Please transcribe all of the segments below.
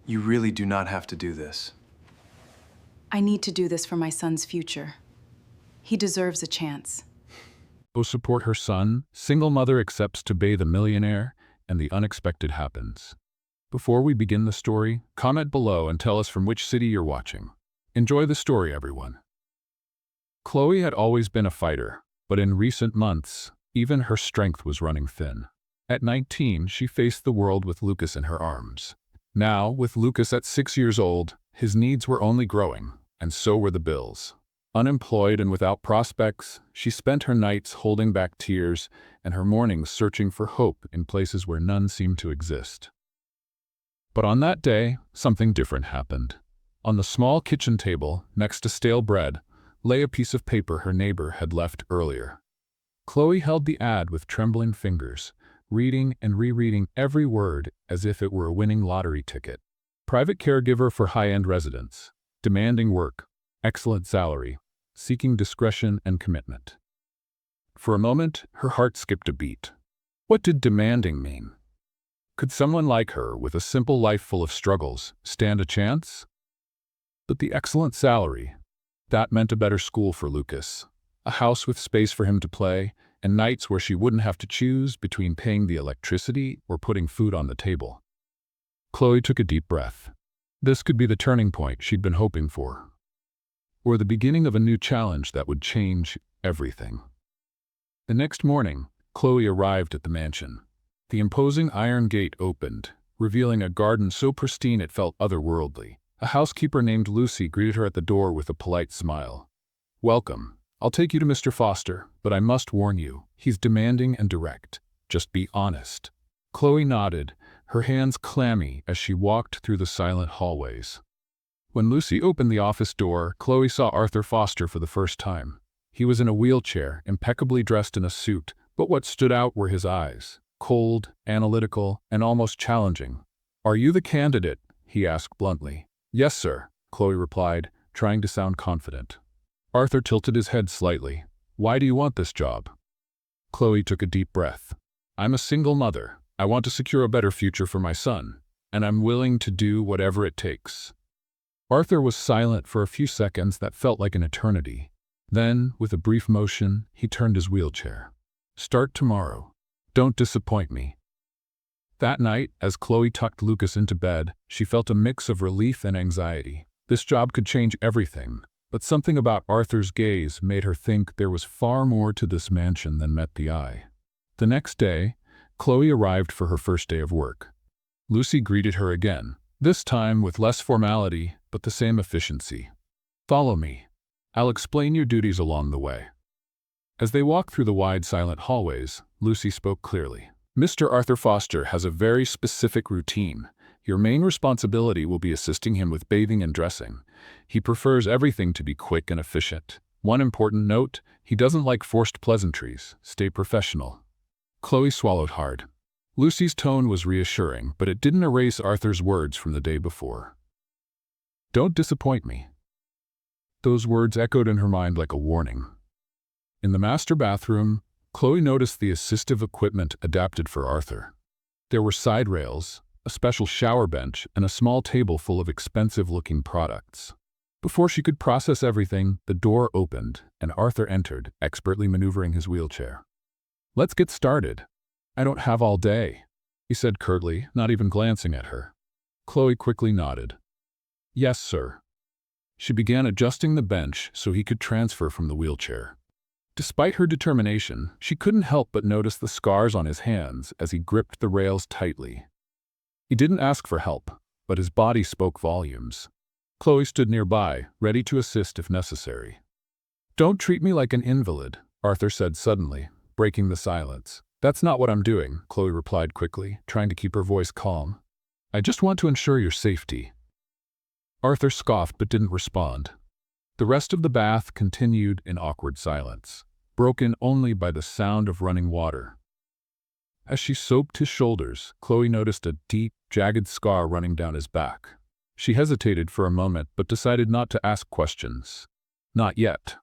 You really do not have to do this. I need to do this for my son's future. He deserves a chance. To support her son, single mother accepts to bathe a millionaire, and the unexpected happens. Before we begin the story, comment below and tell us from which city you're watching. Enjoy the story, everyone. Chloe had always been a fighter, but in recent months, even her strength was running thin. At 19, she faced the world with Lucas in her arms. Now, with Lucas at 6 years old, his needs were only growing, and so were the bills. Unemployed and without prospects, she spent her nights holding back tears and her mornings searching for hope in places where none seemed to exist. But on that day, something different happened. On the small kitchen table, next to stale bread, lay a piece of paper her neighbor had left earlier. Chloe held the ad with trembling fingers, reading and rereading every word as if it were a winning lottery ticket. Private caregiver for high-end residents, demanding work, excellent salary, seeking discretion and commitment. For a moment, her heart skipped a beat. What did demanding mean? Could someone like her, with a simple life full of struggles, stand a chance? But the excellent salary, that meant a better school for Lucas, a house with space for him to play, and nights where she wouldn't have to choose between paying the electricity or putting food on the table. Chloe took a deep breath. This could be the turning point she'd been hoping for, or the beginning of a new challenge that would change everything. The next morning, Chloe arrived at the mansion. The imposing iron gate opened, revealing a garden so pristine it felt otherworldly. A housekeeper named Lucy greeted her at the door with a polite smile. "Welcome. I'll take you to Mr. Foster, but I must warn you, he's demanding and direct. Just be honest." Chloe nodded, her hands clammy as she walked through the silent hallways. When Lucy opened the office door, Chloe saw Arthur Foster for the first time. He was in a wheelchair, impeccably dressed in a suit, but what stood out were his eyes. Cold, analytical, and almost challenging. "Are you the candidate?" he asked bluntly. "Yes, sir," Chloe replied, trying to sound confident. Arthur tilted his head slightly. "Why do you want this job?" Chloe took a deep breath. "I'm a single mother. I want to secure a better future for my son, and I'm willing to do whatever it takes." Arthur was silent for a few seconds that felt like an eternity. Then, with a brief motion, he turned his wheelchair. "Start tomorrow. Don't disappoint me." That night, as Chloe tucked Lucas into bed, she felt a mix of relief and anxiety. This job could change everything, but something about Arthur's gaze made her think there was far more to this mansion than met the eye. The next day, Chloe arrived for her first day of work. Lucy greeted her again, this time with less formality, but the same efficiency. "Follow me. I'll explain your duties along the way." As they walked through the wide, silent hallways, Lucy spoke clearly. "Mr. Arthur Foster has a very specific routine. Your main responsibility will be assisting him with bathing and dressing. He prefers everything to be quick and efficient. One important note, he doesn't like forced pleasantries. Stay professional." Chloe swallowed hard. Lucy's tone was reassuring, but it didn't erase Arthur's words from the day before. "Don't disappoint me." Those words echoed in her mind like a warning. In the master bathroom, Chloe noticed the assistive equipment adapted for Arthur. There were side rails, a special shower bench, and a small table full of expensive-looking products. Before she could process everything, the door opened, and Arthur entered, expertly maneuvering his wheelchair. "Let's get started. I don't have all day," he said curtly, not even glancing at her. Chloe quickly nodded. "Yes, sir." She began adjusting the bench so he could transfer from the wheelchair. Despite her determination, she couldn't help but notice the scars on his hands as he gripped the rails tightly. He didn't ask for help, but his body spoke volumes. Chloe stood nearby, ready to assist if necessary. "Don't treat me like an invalid," Arthur said suddenly, breaking the silence. "That's not what I'm doing," Chloe replied quickly, trying to keep her voice calm. "I just want to ensure your safety." Arthur scoffed but didn't respond. The rest of the bath continued in awkward silence, broken only by the sound of running water. As she soaped his shoulders, Chloe noticed a deep, jagged scar running down his back. She hesitated for a moment but decided not to ask questions. Not yet.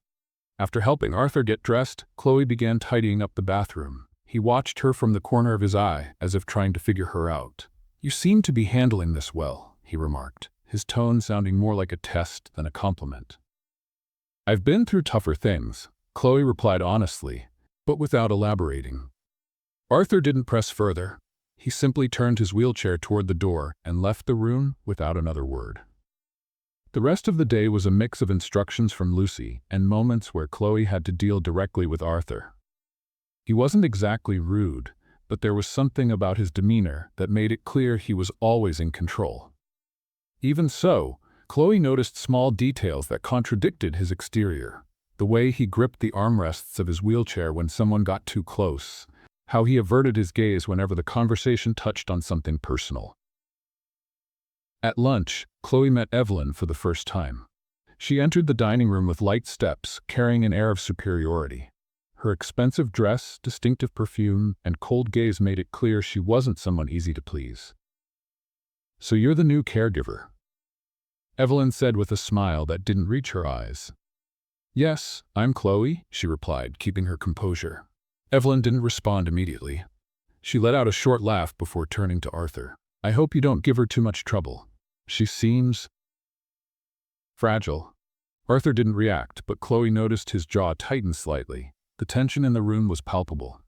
After helping Arthur get dressed, Chloe began tidying up the bathroom. He watched her from the corner of his eye, as if trying to figure her out. "You seem to be handling this well," he remarked, his tone sounding more like a test than a compliment. I've been through tougher things, Chloe replied honestly, but without elaborating. Arthur didn't press further. He simply turned his wheelchair toward the door and left the room without another word. The rest of the day was a mix of instructions from Lucy and moments where Chloe had to deal directly with Arthur. He wasn't exactly rude, but there was something about his demeanor that made it clear he was always in control. Even so, Chloe noticed small details that contradicted his exterior. The way he gripped the armrests of his wheelchair when someone got too close, how he averted his gaze whenever the conversation touched on something personal. At lunch, Chloe met Evelyn for the first time. She entered the dining room with light steps, carrying an air of superiority. Her expensive dress, distinctive perfume, and cold gaze made it clear she wasn't someone easy to please. "So you're the new caregiver?" Evelyn said with a smile that didn't reach her eyes. "Yes, I'm Chloe," she replied, keeping her composure. Evelyn didn't respond immediately. She let out a short laugh before turning to Arthur. "I hope you don't give her too much trouble. She seems fragile." Arthur didn't react, but Chloe noticed his jaw tighten slightly. The tension in the room was palpable.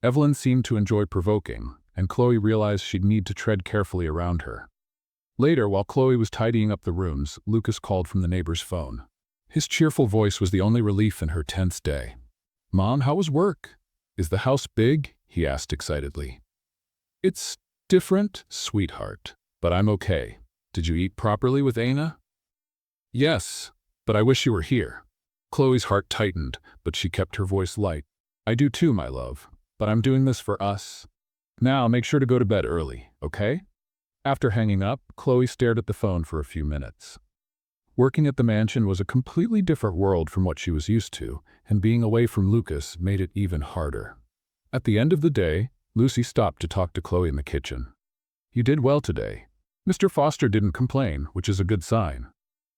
Evelyn seemed to enjoy provoking, and Chloe realized she'd need to tread carefully around her. Later, while Chloe was tidying up the rooms, Lucas called from the neighbor's phone. His cheerful voice was the only relief in her tense day. "Mom, how was work? Is the house big?" he asked excitedly. "It's different, sweetheart, but I'm okay. Did you eat properly with Aina?" "Yes, but I wish you were here." Chloe's heart tightened, but she kept her voice light. "I do too, my love, but I'm doing this for us. Now make sure to go to bed early, okay?" After hanging up, Chloe stared at the phone for a few minutes. Working at the mansion was a completely different world from what she was used to, and being away from Lucas made it even harder. At the end of the day, Lucy stopped to talk to Chloe in the kitchen. "You did well today. Mr. Foster didn't complain, which is a good sign."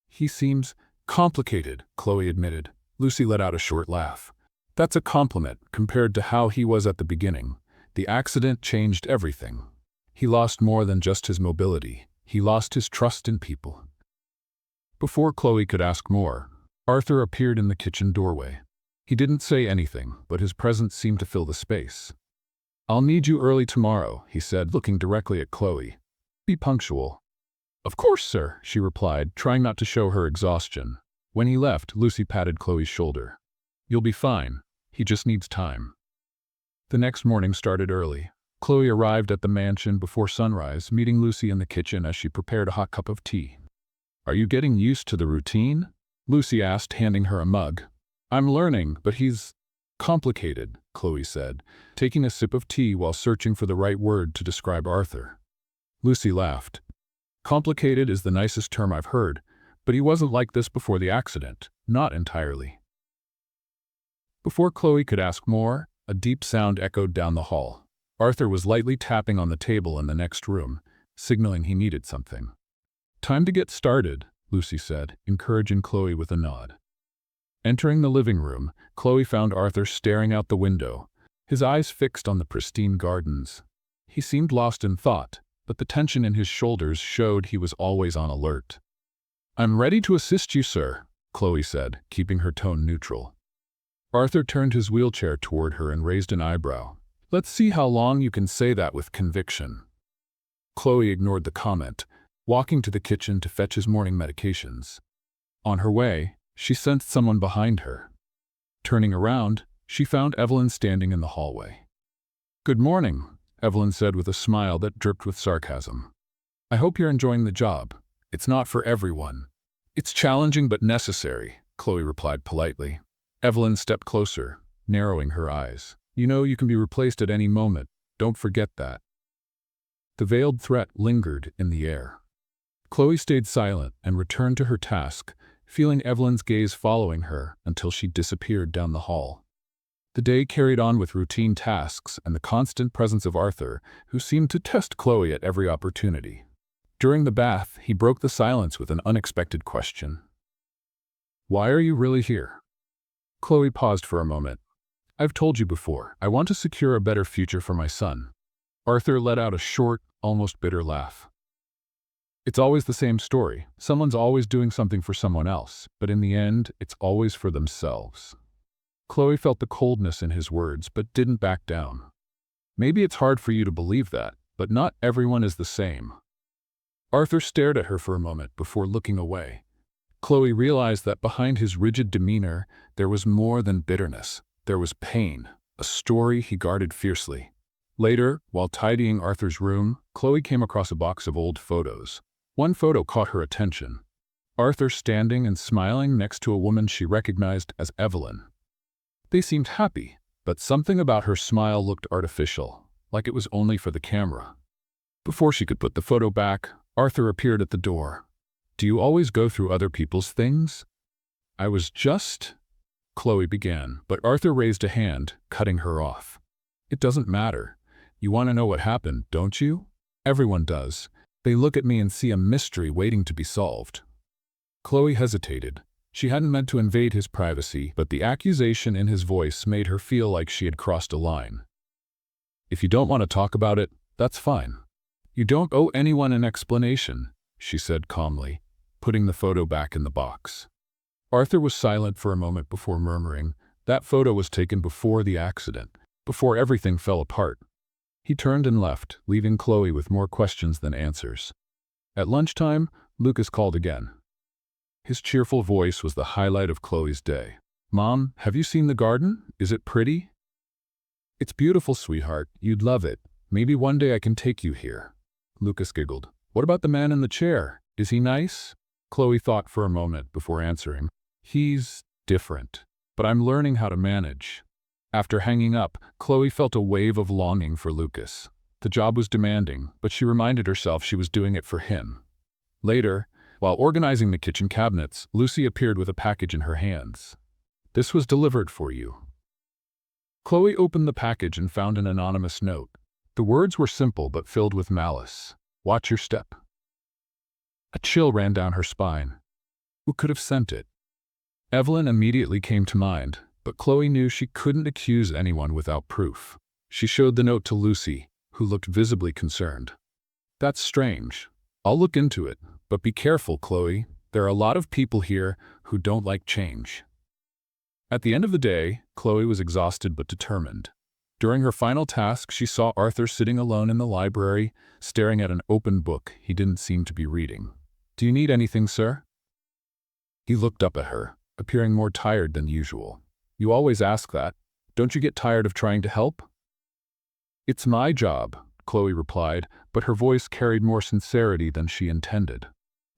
"He seems complicated," Chloe admitted. Lucy let out a short laugh. "That's a compliment compared to how he was at the beginning. The accident changed everything. He lost more than just his mobility. He lost his trust in people." Before Chloe could ask more, Arthur appeared in the kitchen doorway. He didn't say anything, but his presence seemed to fill the space. "I'll need you early tomorrow," he said, looking directly at Chloe. "Be punctual." "Of course, sir," she replied, trying not to show her exhaustion. When he left, Lucy patted Chloe's shoulder. "You'll be fine. He just needs time." The next morning started early. Chloe arrived at the mansion before sunrise, meeting Lucy in the kitchen as she prepared a hot cup of tea. "Are you getting used to the routine?" Lucy asked, handing her a mug. "I'm learning, but he's complicated," Chloe said, taking a sip of tea while searching for the right word to describe Arthur. Lucy laughed. "Complicated is the nicest term I've heard, but he wasn't like this before the accident. Not entirely." Before Chloe could ask more, a deep sound echoed down the hall. Arthur was lightly tapping on the table in the next room, signaling he needed something. "Time to get started," Lucy said, encouraging Chloe with a nod. Entering the living room, Chloe found Arthur staring out the window, his eyes fixed on the pristine gardens. He seemed lost in thought, but the tension in his shoulders showed he was always on alert. "I'm ready to assist you, sir," Chloe said, keeping her tone neutral. Arthur turned his wheelchair toward her and raised an eyebrow. "Let's see how long you can say that with conviction." Chloe ignored the comment, walking to the kitchen to fetch his morning medications. On her way, she sensed someone behind her. Turning around, she found Evelyn standing in the hallway. "Good morning," Evelyn said with a smile that dripped with sarcasm. "I hope you're enjoying the job. It's not for everyone." "It's challenging but necessary," Chloe replied politely. Evelyn stepped closer, narrowing her eyes. "You know you can be replaced at any moment. Don't forget that." The veiled threat lingered in the air. Chloe stayed silent and returned to her task, feeling Evelyn's gaze following her until she disappeared down the hall. The day carried on with routine tasks and the constant presence of Arthur, who seemed to test Chloe at every opportunity. During the bath, he broke the silence with an unexpected question. "Why are you really here?" Chloe paused for a moment. "I've told you before, I want to secure a better future for my son." Arthur let out a short, almost bitter laugh. It's always the same story. Someone's always doing something for someone else, but in the end, it's always for themselves. Chloe felt the coldness in his words, but didn't back down. Maybe it's hard for you to believe that, but not everyone is the same. Arthur stared at her for a moment before looking away. Chloe realized that behind his rigid demeanor, there was more than bitterness. There was pain, a story he guarded fiercely. Later, while tidying Arthur's room, Chloe came across a box of old photos. One photo caught her attention. Arthur standing and smiling next to a woman she recognized as Evelyn. They seemed happy, but something about her smile looked artificial, like it was only for the camera. Before she could put the photo back, Arthur appeared at the door. "Do you always go through other people's things?" "I was just—" Chloe began, but Arthur raised a hand, cutting her off. "It doesn't matter. You want to know what happened, don't you? Everyone does. They look at me and see a mystery waiting to be solved." Chloe hesitated. She hadn't meant to invade his privacy, but the accusation in his voice made her feel like she had crossed a line. "If you don't want to talk about it, that's fine. You don't owe anyone an explanation," she said calmly, putting the photo back in the box. Arthur was silent for a moment before murmuring, "That photo was taken before the accident, before everything fell apart." He turned and left, leaving Chloe with more questions than answers. At lunchtime, Lucas called again. His cheerful voice was the highlight of Chloe's day. "Mom, have you seen the garden? Is it pretty?" "It's beautiful, sweetheart. You'd love it. Maybe one day I can take you here." Lucas giggled. "What about the man in the chair? Is he nice?" Chloe thought for a moment before answering. "He's different, but I'm learning how to manage." After hanging up, Chloe felt a wave of longing for Lucas. The job was demanding, but she reminded herself she was doing it for him. Later, while organizing the kitchen cabinets, Lucy appeared with a package in her hands. "This was delivered for you." Chloe opened the package and found an anonymous note. The words were simple but filled with malice. "Watch your step." A chill ran down her spine. Who could have sent it? Evelyn immediately came to mind, but Chloe knew she couldn't accuse anyone without proof. She showed the note to Lucy, who looked visibly concerned. "That's strange. I'll look into it, but be careful, Chloe. There are a lot of people here who don't like change." At the end of the day, Chloe was exhausted but determined. During her final task, she saw Arthur sitting alone in the library, staring at an open book he didn't seem to be reading. "Do you need anything, sir?" He looked up at her, appearing more tired than usual. "You always ask that. Don't you get tired of trying to help?" "It's my job," Chloe replied, but her voice carried more sincerity than she intended.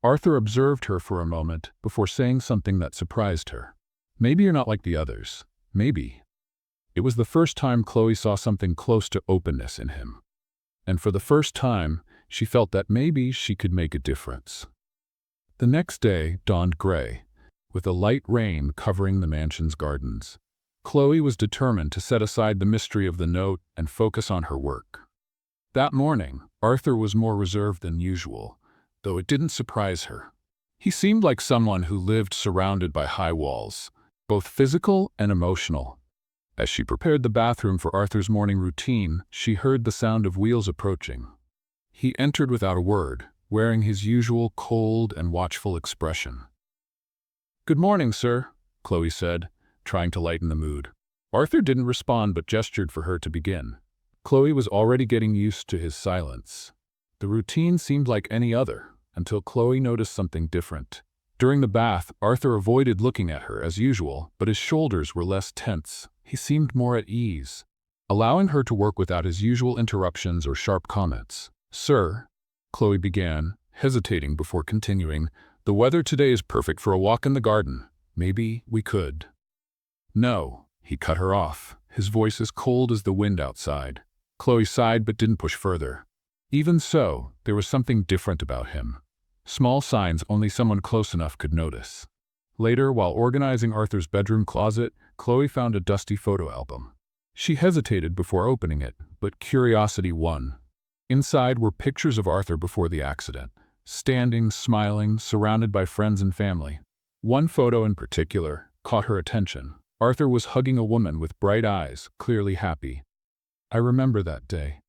Arthur observed her for a moment before saying something that surprised her. "Maybe you're not like the others. Maybe." It was the first time Chloe saw something close to openness in him. And for the first time, she felt that maybe she could make a difference. The next day dawned gray, with a light rain covering the mansion's gardens. Chloe was determined to set aside the mystery of the note and focus on her work. That morning, Arthur was more reserved than usual, though it didn't surprise her. He seemed like someone who lived surrounded by high walls, both physical and emotional. As she prepared the bathroom for Arthur's morning routine, she heard the sound of wheels approaching. He entered without a word, wearing his usual cold and watchful expression. "Good morning, sir," Chloe said, trying to lighten the mood. Arthur didn't respond but gestured for her to begin. Chloe was already getting used to his silence. The routine seemed like any other, until Chloe noticed something different. During the bath, Arthur avoided looking at her as usual, but his shoulders were less tense. He seemed more at ease, allowing her to work without his usual interruptions or sharp comments. "Sir," Chloe began, hesitating before continuing, "the weather today is perfect for a walk in the garden. Maybe we could." "No," he cut her off, his voice as cold as the wind outside. Chloe sighed but didn't push further. Even so, there was something different about him. Small signs only someone close enough could notice. Later, while organizing Arthur's bedroom closet, Chloe found a dusty photo album. She hesitated before opening it, but curiosity won. Inside were pictures of Arthur before the accident, standing, smiling, surrounded by friends and family. One photo in particular caught her attention. Arthur was hugging a woman with bright eyes, clearly happy. "I remember that day."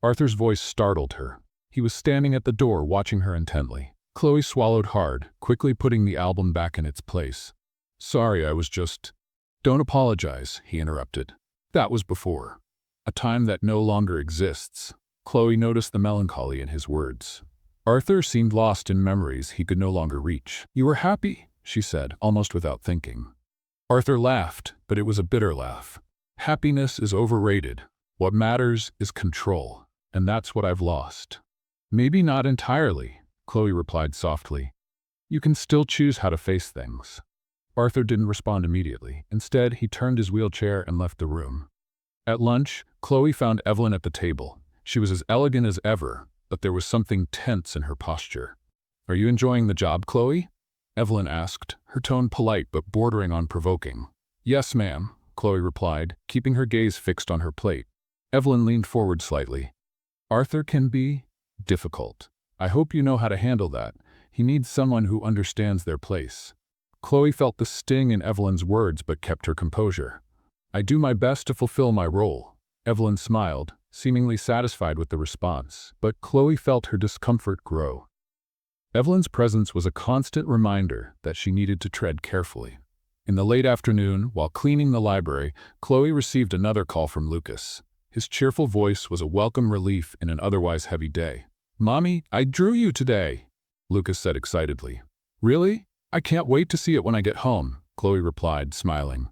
Arthur's voice startled her. He was standing at the door watching her intently. Chloe swallowed hard, quickly putting the album back in its place. "Sorry, I was just—" "Don't apologize," he interrupted. "That was before. A time that no longer exists." Chloe noticed the melancholy in his words. Arthur seemed lost in memories he could no longer reach. "You were happy," she said, almost without thinking. Arthur laughed, but it was a bitter laugh. "Happiness is overrated. What matters is control, and that's what I've lost." "Maybe not entirely," Chloe replied softly. "You can still choose how to face things." Arthur didn't respond immediately. Instead, he turned his wheelchair and left the room. At lunch, Chloe found Evelyn at the table. She was as elegant as ever, but there was something tense in her posture. "Are you enjoying the job, Chloe?" Evelyn asked, her tone polite but bordering on provoking. "Yes, ma'am," Chloe replied, keeping her gaze fixed on her plate. Evelyn leaned forward slightly. "Arthur can be difficult. I hope you know how to handle that. He needs someone who understands their place." Chloe felt the sting in Evelyn's words but kept her composure. "I do my best to fulfill my role." Evelyn smiled, seemingly satisfied with the response, but Chloe felt her discomfort grow. Evelyn's presence was a constant reminder that she needed to tread carefully. In the late afternoon, while cleaning the library, Chloe received another call from Lucas. His cheerful voice was a welcome relief in an otherwise heavy day. "Mommy, I drew you today," Lucas said excitedly. "Really? I can't wait to see it when I get home," Chloe replied, smiling.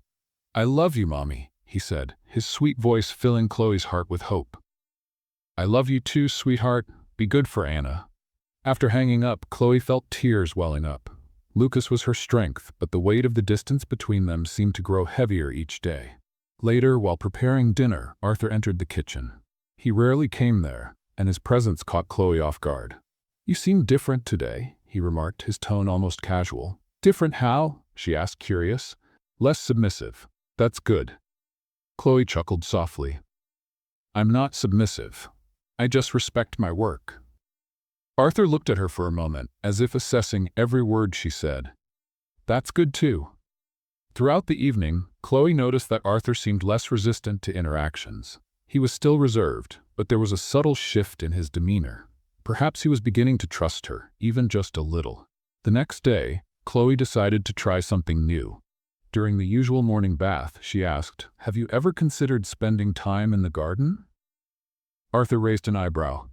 "I love you, Mommy," he said, his sweet voice filling Chloe's heart with hope. "I love you too, sweetheart. Be good for Anna." After hanging up, Chloe felt tears welling up. Lucas was her strength, but the weight of the distance between them seemed to grow heavier each day. Later, while preparing dinner, Arthur entered the kitchen. He rarely came there, and his presence caught Chloe off guard. "You seem different today," he remarked, his tone almost casual. "Different how?" she asked, curious. "Less submissive." "That's good." Chloe chuckled softly. "I'm not submissive. I just respect my work." Arthur looked at her for a moment, as if assessing every word she said. "That's good too." Throughout the evening, Chloe noticed that Arthur seemed less resistant to interactions. He was still reserved, but there was a subtle shift in his demeanor. Perhaps he was beginning to trust her, even just a little. The next day, Chloe decided to try something new. During the usual morning bath, she asked, "Have you ever considered spending time in the garden?" Arthur raised an eyebrow.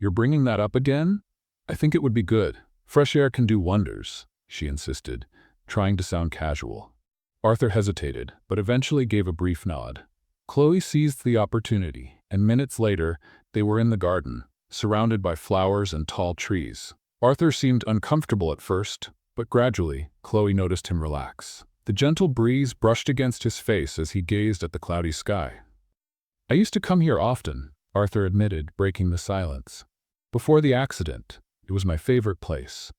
"You're bringing that up again?" "I think it would be good. Fresh air can do wonders," she insisted, trying to sound casual. Arthur hesitated, but eventually gave a brief nod. Chloe seized the opportunity, and minutes later, they were in the garden, surrounded by flowers and tall trees. Arthur seemed uncomfortable at first, but gradually, Chloe noticed him relax. The gentle breeze brushed against his face as he gazed at the cloudy sky. "I used to come here often," Arthur admitted, breaking the silence. "Before the accident, it was my favorite place."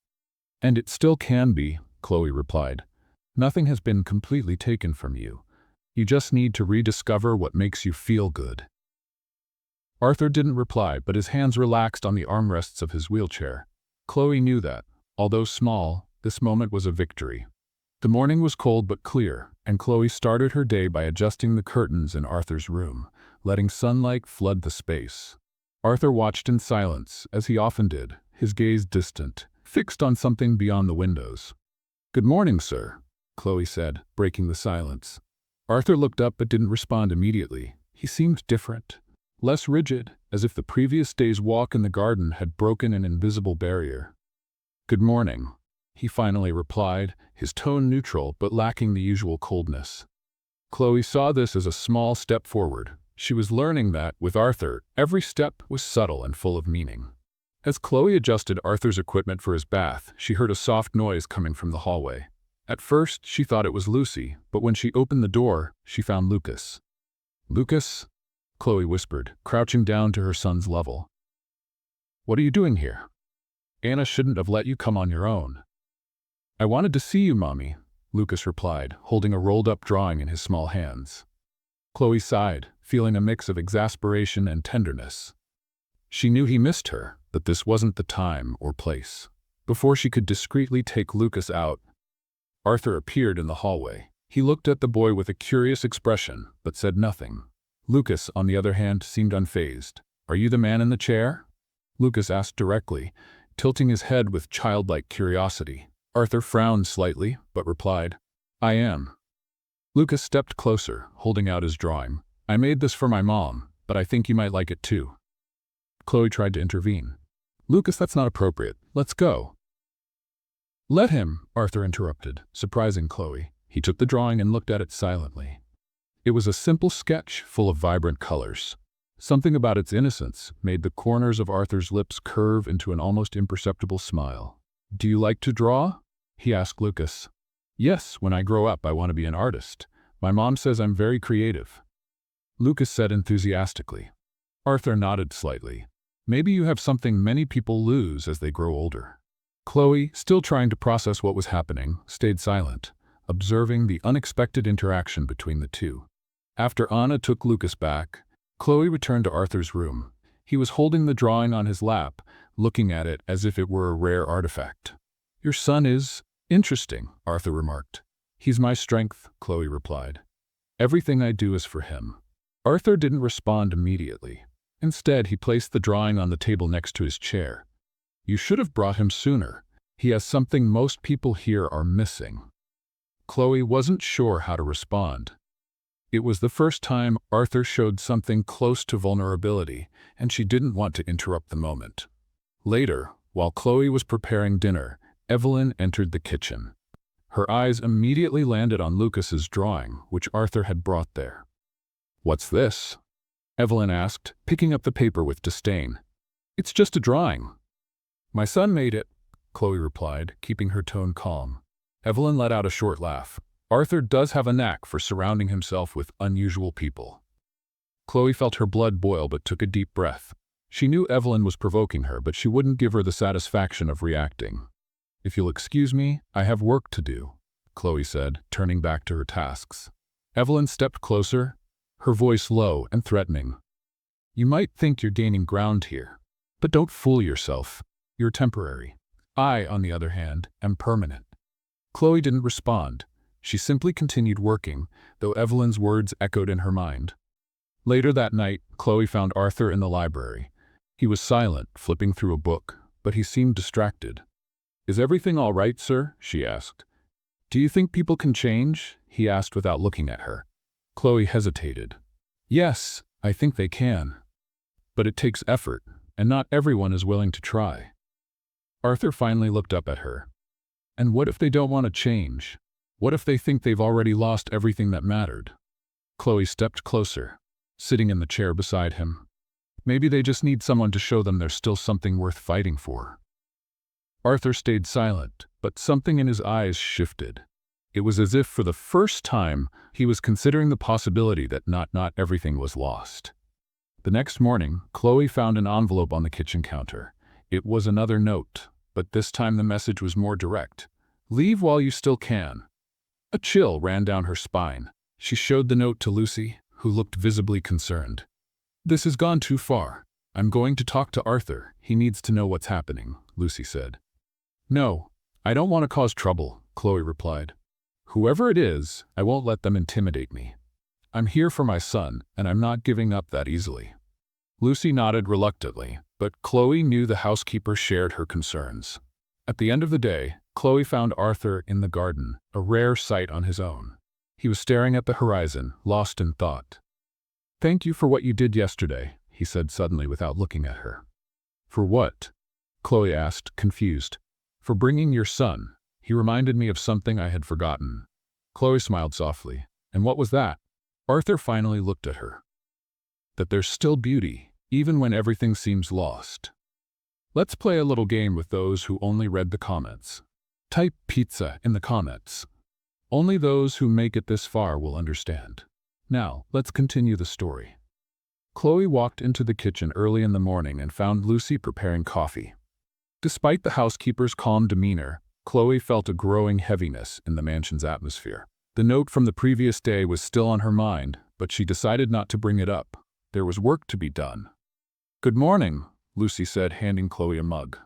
"And it still can be," Chloe replied. "Nothing has been completely taken from you. You just need to rediscover what makes you feel good." Arthur didn't reply, but his hands relaxed on the armrests of his wheelchair. Chloe knew that, although small, this moment was a victory. The morning was cold but clear, and Chloe started her day by adjusting the curtains in Arthur's room, letting sunlight flood the space. Arthur watched in silence, as he often did, his gaze distant, fixed on something beyond the windows. "Good morning, sir," Chloe said, breaking the silence. Arthur looked up but didn't respond immediately. He seemed different, less rigid, as if the previous day's walk in the garden had broken an invisible barrier. "Good morning," he finally replied, his tone neutral but lacking the usual coldness. Chloe saw this as a small step forward. She was learning that, with Arthur, every step was subtle and full of meaning. As Chloe adjusted Arthur's equipment for his bath, she heard a soft noise coming from the hallway. At first, she thought it was Lucy, but when she opened the door, she found Lucas. "Lucas?" Chloe whispered, crouching down to her son's level. "What are you doing here? Anna shouldn't have let you come on your own." "I wanted to see you, Mommy," Lucas replied, holding a rolled-up drawing in his small hands. Chloe sighed, feeling a mix of exasperation and tenderness. She knew he missed her, but this wasn't the time or place. Before she could discreetly take Lucas out, Arthur appeared in the hallway. He looked at the boy with a curious expression, but said nothing. Lucas, on the other hand, seemed unfazed. "Are you the man in the chair?" Lucas asked directly, tilting his head with childlike curiosity. Arthur frowned slightly, but replied, "I am." Lucas stepped closer, holding out his drawing. "I made this for my mom, but I think you might like it too." Chloe tried to intervene. "Lucas, that's not appropriate. Let's go." "Let him," Arthur interrupted, surprising Chloe. He took the drawing and looked at it silently. It was a simple sketch full of vibrant colors. Something about its innocence made the corners of Arthur's lips curve into an almost imperceptible smile. "Do you like to draw?" he asked Lucas. "Yes, when I grow up I want to be an artist. My mom says I'm very creative," Lucas said enthusiastically. Arthur nodded slightly. "Maybe you have something many people lose as they grow older." Chloe, still trying to process what was happening, stayed silent, observing the unexpected interaction between the two. After Anna took Lucas back, Chloe returned to Arthur's room. He was holding the drawing on his lap, looking at it as if it were a rare artifact. "Your son is interesting," Arthur remarked. "He's my strength," Chloe replied. "Everything I do is for him." Arthur didn't respond immediately. Instead, he placed the drawing on the table next to his chair. "You should have brought him sooner. He has something most people here are missing." Chloe wasn't sure how to respond. It was the first time Arthur showed something close to vulnerability, and she didn't want to interrupt the moment. Later, while Chloe was preparing dinner, Evelyn entered the kitchen. Her eyes immediately landed on Lucas's drawing, which Arthur had brought there. "What's this?" Evelyn asked, picking up the paper with disdain. "It's just a drawing." "My son made it," Chloe replied, keeping her tone calm. Evelyn let out a short laugh. "Arthur does have a knack for surrounding himself with unusual people." Chloe felt her blood boil but took a deep breath. She knew Evelyn was provoking her, but she wouldn't give her the satisfaction of reacting. "If you'll excuse me, I have work to do," Chloe said, turning back to her tasks. Evelyn stepped closer, her voice low and threatening. "You might think you're gaining ground here, but don't fool yourself. You're temporary. I, on the other hand, am permanent." Chloe didn't respond. She simply continued working, though Evelyn's words echoed in her mind. Later that night, Chloe found Arthur in the library. He was silent, flipping through a book, but he seemed distracted. "Is everything all right, sir?" she asked. "Do you think people can change?" he asked without looking at her. Chloe hesitated. "Yes, I think they can. But it takes effort, and not everyone is willing to try." Arthur finally looked up at her. "And what if they don't want to change? What if they think they've already lost everything that mattered?" Chloe stepped closer, sitting in the chair beside him. "Maybe they just need someone to show them there's still something worth fighting for." Arthur stayed silent, but something in his eyes shifted. It was as if for the first time he was considering the possibility that not everything was lost. The next morning, Chloe found an envelope on the kitchen counter. It was another note, but this time the message was more direct. "Leave while you still can." A chill ran down her spine. She showed the note to Lucy, who looked visibly concerned. "This has gone too far. I'm going to talk to Arthur. He needs to know what's happening," Lucy said. "No, I don't want to cause trouble," Chloe replied. "Whoever it is, I won't let them intimidate me. I'm here for my son, and I'm not giving up that easily." Lucy nodded reluctantly, but Chloe knew the housekeeper shared her concerns. At the end of the day, Chloe found Arthur in the garden, a rare sight on his own. He was staring at the horizon, lost in thought. "Thank you for what you did yesterday," he said suddenly without looking at her. "For what?" Chloe asked, confused. "For bringing your son. He reminded me of something I had forgotten." Chloe smiled softly. "And what was that?" Arthur finally looked at her. "That there's still beauty, even when everything seems lost. Let's play a little game with those who only read the comments. Type pizza in the comments. Only those who make it this far will understand. Now, let's continue the story." Chloe walked into the kitchen early in the morning and found Lucy preparing coffee. Despite the housekeeper's calm demeanor, Chloe felt a growing heaviness in the mansion's atmosphere. The note from the previous day was still on her mind, but she decided not to bring it up. There was work to be done. "Good morning," Lucy said, handing Chloe a mug.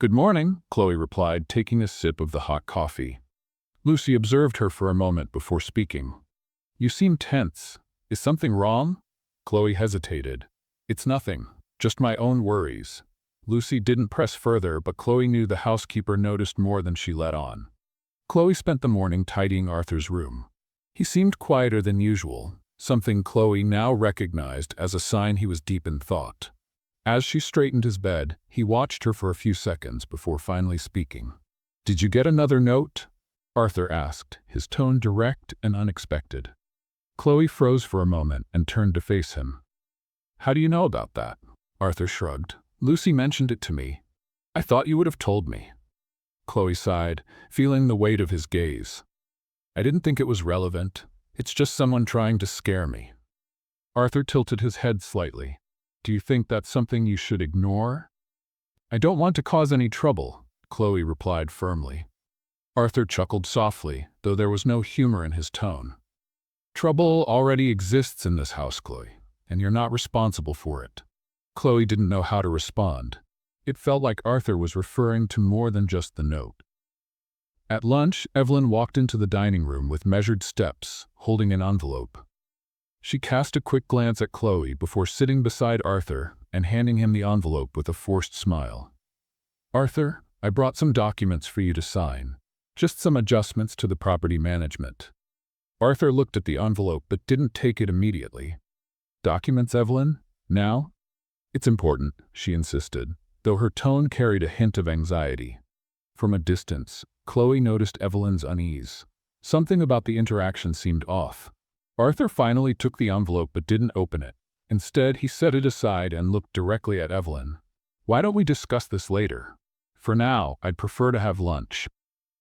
"Good morning," Chloe replied, taking a sip of the hot coffee. Lucy observed her for a moment before speaking. "You seem tense. Is something wrong?" Chloe hesitated. "It's nothing, just my own worries." Lucy didn't press further, but Chloe knew the housekeeper noticed more than she let on. Chloe spent the morning tidying Arthur's room. He seemed quieter than usual, something Chloe now recognized as a sign he was deep in thought. As she straightened his bed, he watched her for a few seconds before finally speaking. "Did you get another note?" Arthur asked, his tone direct and unexpected. Chloe froze for a moment and turned to face him. "How do you know about that?" Arthur shrugged. "Lucy mentioned it to me. I thought you would have told me." Chloe sighed, feeling the weight of his gaze. "I didn't think it was relevant. It's just someone trying to scare me." Arthur tilted his head slightly. "Do you think that's something you should ignore?" "I don't want to cause any trouble," Chloe replied firmly. Arthur chuckled softly, though there was no humor in his tone. "Trouble already exists in this house, Chloe, and you're not responsible for it." Chloe didn't know how to respond. It felt like Arthur was referring to more than just the note. At lunch, Evelyn walked into the dining room with measured steps, holding an envelope. She cast a quick glance at Chloe before sitting beside Arthur and handing him the envelope with a forced smile. "Arthur, I brought some documents for you to sign. Just some adjustments to the property management." Arthur looked at the envelope but didn't take it immediately. "Documents, Evelyn? Now?" "It's important," she insisted, though her tone carried a hint of anxiety. From a distance, Chloe noticed Evelyn's unease. Something about the interaction seemed off. Arthur finally took the envelope but didn't open it. Instead, he set it aside and looked directly at Evelyn. "Why don't we discuss this later? For now, I'd prefer to have lunch."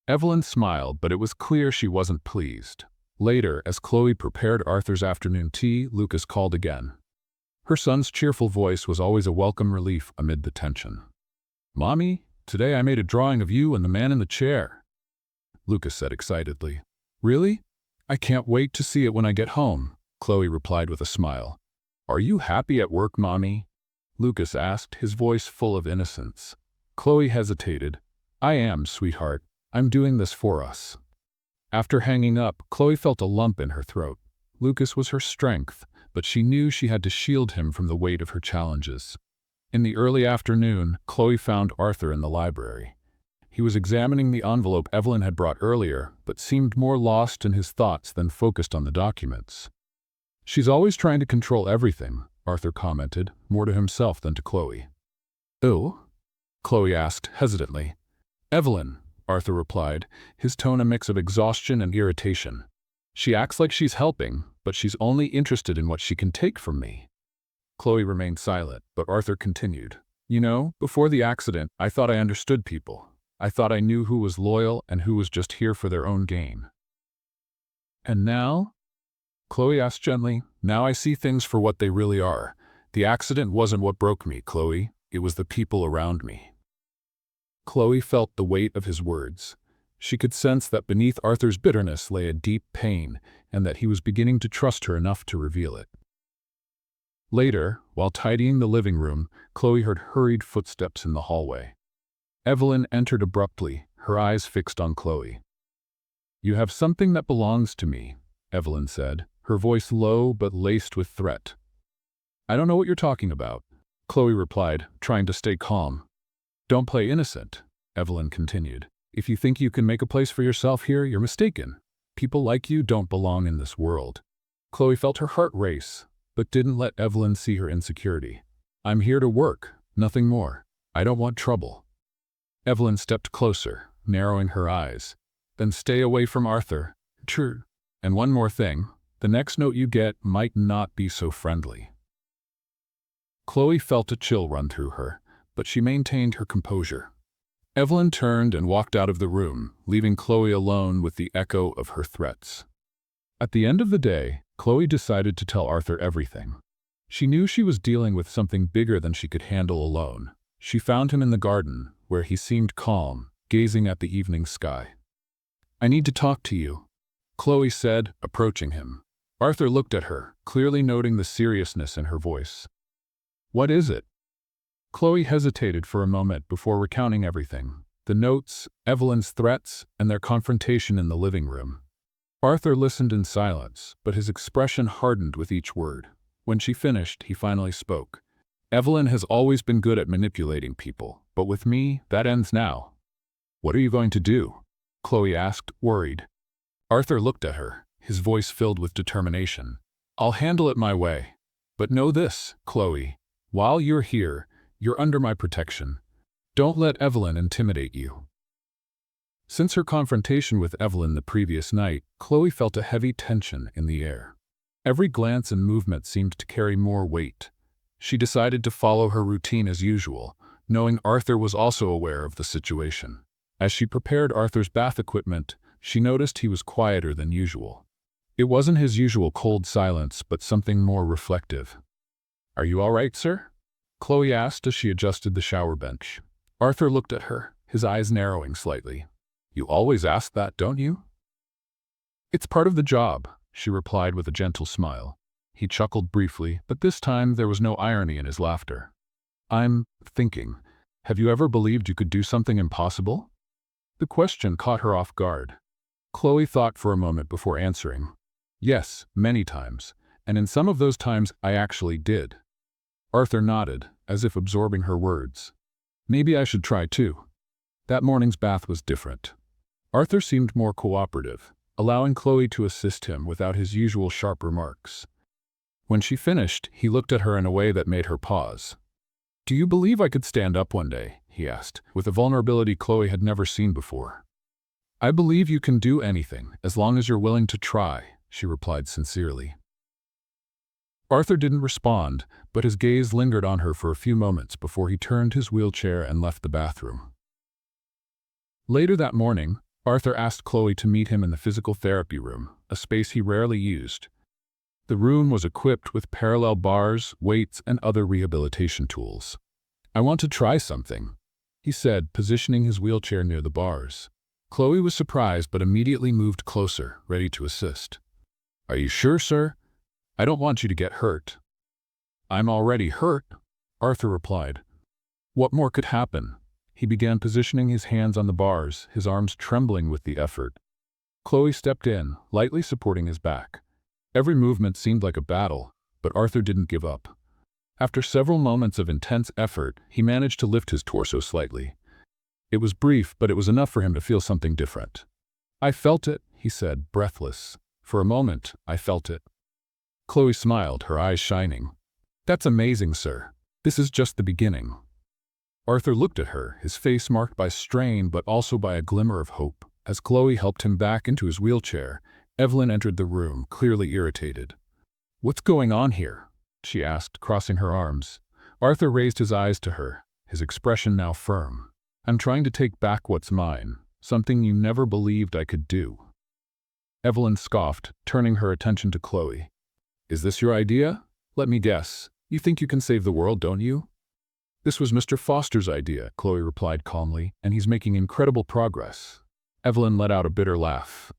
Evelyn smiled, but it was clear she wasn't pleased. Later, as Chloe prepared Arthur's afternoon tea, Lucas called again. Her son's cheerful voice was always a welcome relief amid the tension. "Mommy, today I made a drawing of you and the man in the chair," Lucas said excitedly. "Really? I can't wait to see it when I get home," Chloe replied with a smile. "Are you happy at work, Mommy?" Lucas asked, his voice full of innocence. Chloe hesitated. "I am, sweetheart. I'm doing this for us." After hanging up, Chloe felt a lump in her throat. Lucas was her strength, but she knew she had to shield him from the weight of her challenges. In the early afternoon, Chloe found Arthur in the library. He was examining the envelope Evelyn had brought earlier, but seemed more lost in his thoughts than focused on the documents. "She's always trying to control everything," Arthur commented, more to himself than to Chloe. "Oh?" Chloe asked hesitantly. "Evelyn," Arthur replied, his tone a mix of exhaustion and irritation. "She acts like she's helping, but she's only interested in what she can take from me." Chloe remained silent, but Arthur continued. "You know, before the accident, I thought I understood people. I thought I knew who was loyal and who was just here for their own gain." "And now?" Chloe asked gently. "Now I see things for what they really are. The accident wasn't what broke me, Chloe. It was the people around me." Chloe felt the weight of his words. She could sense that beneath Arthur's bitterness lay a deep pain, and that he was beginning to trust her enough to reveal it. Later, while tidying the living room, Chloe heard hurried footsteps in the hallway. Evelyn entered abruptly, her eyes fixed on Chloe. "You have something that belongs to me," Evelyn said, her voice low but laced with threat. "I don't know what you're talking about," Chloe replied, trying to stay calm. "Don't play innocent," Evelyn continued. "If you think you can make a place for yourself here, you're mistaken. People like you don't belong in this world." Chloe felt her heart race, but didn't let Evelyn see her insecurity. "I'm here to work, nothing more. I don't want trouble." Evelyn stepped closer, narrowing her eyes. "Then stay away from Arthur." "True. And one more thing. The next note you get might not be so friendly." Chloe felt a chill run through her, but she maintained her composure. Evelyn turned and walked out of the room, leaving Chloe alone with the echo of her threats. At the end of the day, Chloe decided to tell Arthur everything. She knew she was dealing with something bigger than she could handle alone. She found him in the garden, where he seemed calm, gazing at the evening sky. "I need to talk to you," Chloe said, approaching him. Arthur looked at her, clearly noting the seriousness in her voice. "What is it?" Chloe hesitated for a moment before recounting everything: the notes, Evelyn's threats, and their confrontation in the living room. Arthur listened in silence, but his expression hardened with each word. When she finished, he finally spoke. Evelyn has always been good at manipulating people, but with me, that ends now. What are you going to do? Chloe asked, worried. Arthur looked at her, his voice filled with determination. I'll handle it my way. But know this, Chloe. While you're here, you're under my protection. Don't let Evelyn intimidate you. Since her confrontation with Evelyn the previous night, Chloe felt a heavy tension in the air. Every glance and movement seemed to carry more weight. She decided to follow her routine as usual, knowing Arthur was also aware of the situation. As she prepared Arthur's bath equipment, she noticed he was quieter than usual. It wasn't his usual cold silence, but something more reflective. Are you all right, sir? Chloe asked as she adjusted the shower bench. Arthur looked at her, his eyes narrowing slightly. You always ask that, don't you? It's part of the job, she replied with a gentle smile. He chuckled briefly, but this time there was no irony in his laughter. I'm thinking, have you ever believed you could do something impossible? The question caught her off guard. Chloe thought for a moment before answering. Yes, many times, and in some of those times I actually did. Arthur nodded, as if absorbing her words. Maybe I should try too. That morning's bath was different. Arthur seemed more cooperative, allowing Chloe to assist him without his usual sharp remarks. When she finished, he looked at her in a way that made her pause. Do you believe I could stand up one day? He asked, with a vulnerability Chloe had never seen before. I believe you can do anything, as long as you're willing to try, she replied sincerely. Arthur didn't respond, but his gaze lingered on her for a few moments before he turned his wheelchair and left the bathroom. Later that morning, Arthur asked Chloe to meet him in the physical therapy room, a space he rarely used. The room was equipped with parallel bars, weights, and other rehabilitation tools. I want to try something, he said, positioning his wheelchair near the bars. Chloe was surprised but immediately moved closer, ready to assist. Are you sure, sir? I don't want you to get hurt. I'm already hurt, Arthur replied. What more could happen? He began positioning his hands on the bars, his arms trembling with the effort. Chloe stepped in, lightly supporting his back. Every movement seemed like a battle, but Arthur didn't give up. After several moments of intense effort, he managed to lift his torso slightly. It was brief, but it was enough for him to feel something different. I felt it, he said, breathless. For a moment, I felt it. Chloe smiled, her eyes shining. That's amazing, sir. This is just the beginning. Arthur looked at her, his face marked by strain but also by a glimmer of hope. As Chloe helped him back into his wheelchair, Evelyn entered the room, clearly irritated. What's going on here? She asked, crossing her arms. Arthur raised his eyes to her, his expression now firm. I'm trying to take back what's mine, something you never believed I could do. Evelyn scoffed, turning her attention to Chloe. Is this your idea? Let me guess. You think you can save the world, don't you? This was Mr. Foster's idea, Chloe replied calmly, and he's making incredible progress. Evelyn let out a bitter laugh.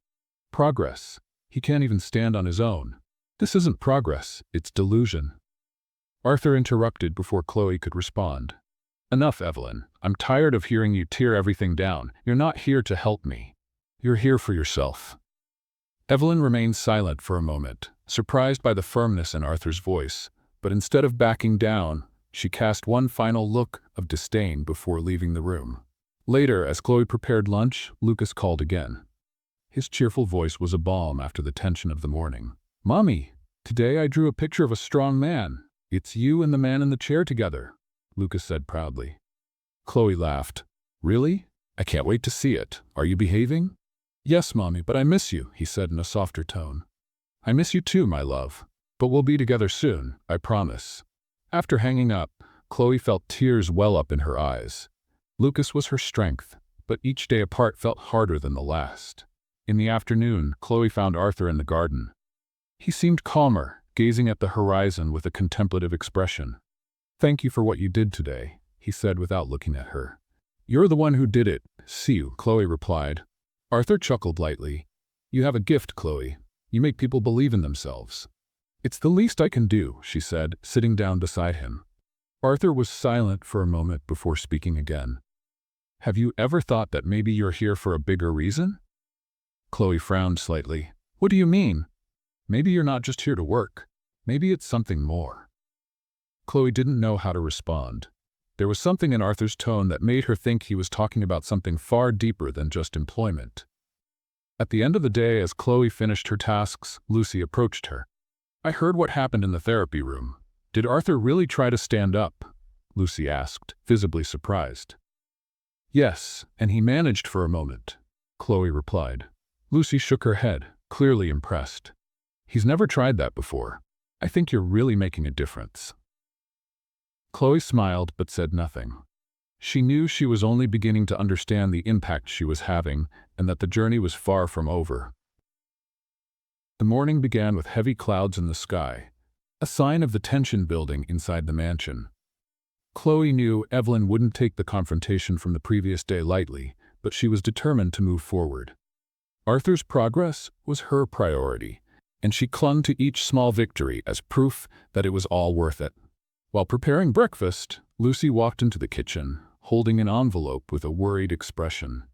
Progress? He can't even stand on his own. This isn't progress, it's delusion. Arthur interrupted before Chloe could respond. Enough, Evelyn. I'm tired of hearing you tear everything down. You're not here to help me. You're here for yourself. Evelyn remained silent for a moment, surprised by the firmness in Arthur's voice, but instead of backing down, she cast one final look of disdain before leaving the room. Later, as Chloe prepared lunch, Lucas called again. His cheerful voice was a balm after the tension of the morning. Mommy, today I drew a picture of a strong man. It's you and the man in the chair together, Lucas said proudly. Chloe laughed. Really? I can't wait to see it. Are you behaving? Yes, Mommy, but I miss you, he said in a softer tone. I miss you too, my love. But we'll be together soon, I promise. After hanging up, Chloe felt tears well up in her eyes. Lucas was her strength, but each day apart felt harder than the last. In the afternoon, Chloe found Arthur in the garden. He seemed calmer, gazing at the horizon with a contemplative expression. Thank you for what you did today, he said without looking at her. You're the one who did it, see you, Chloe replied. Arthur chuckled lightly. You have a gift, Chloe. You make people believe in themselves. It's the least I can do, she said, sitting down beside him. Arthur was silent for a moment before speaking again. Have you ever thought that maybe you're here for a bigger reason? Chloe frowned slightly. What do you mean? Maybe you're not just here to work. Maybe it's something more. Chloe didn't know how to respond. There was something in Arthur's tone that made her think he was talking about something far deeper than just employment. At the end of the day, as Chloe finished her tasks, Lucy approached her. "I heard what happened in the therapy room. Did Arthur really try to stand up?" Lucy asked, visibly surprised. "Yes, and he managed for a moment," Chloe replied. Lucy shook her head, clearly impressed. "He's never tried that before. I think you're really making a difference." Chloe smiled but said nothing. She knew she was only beginning to understand the impact she was having and that the journey was far from over. The morning began with heavy clouds in the sky, a sign of the tension building inside the mansion. Chloe knew Evelyn wouldn't take the confrontation from the previous day lightly, but she was determined to move forward. Arthur's progress was her priority, and she clung to each small victory as proof that it was all worth it. While preparing breakfast, Lucy walked into the kitchen, holding an envelope with a worried expression.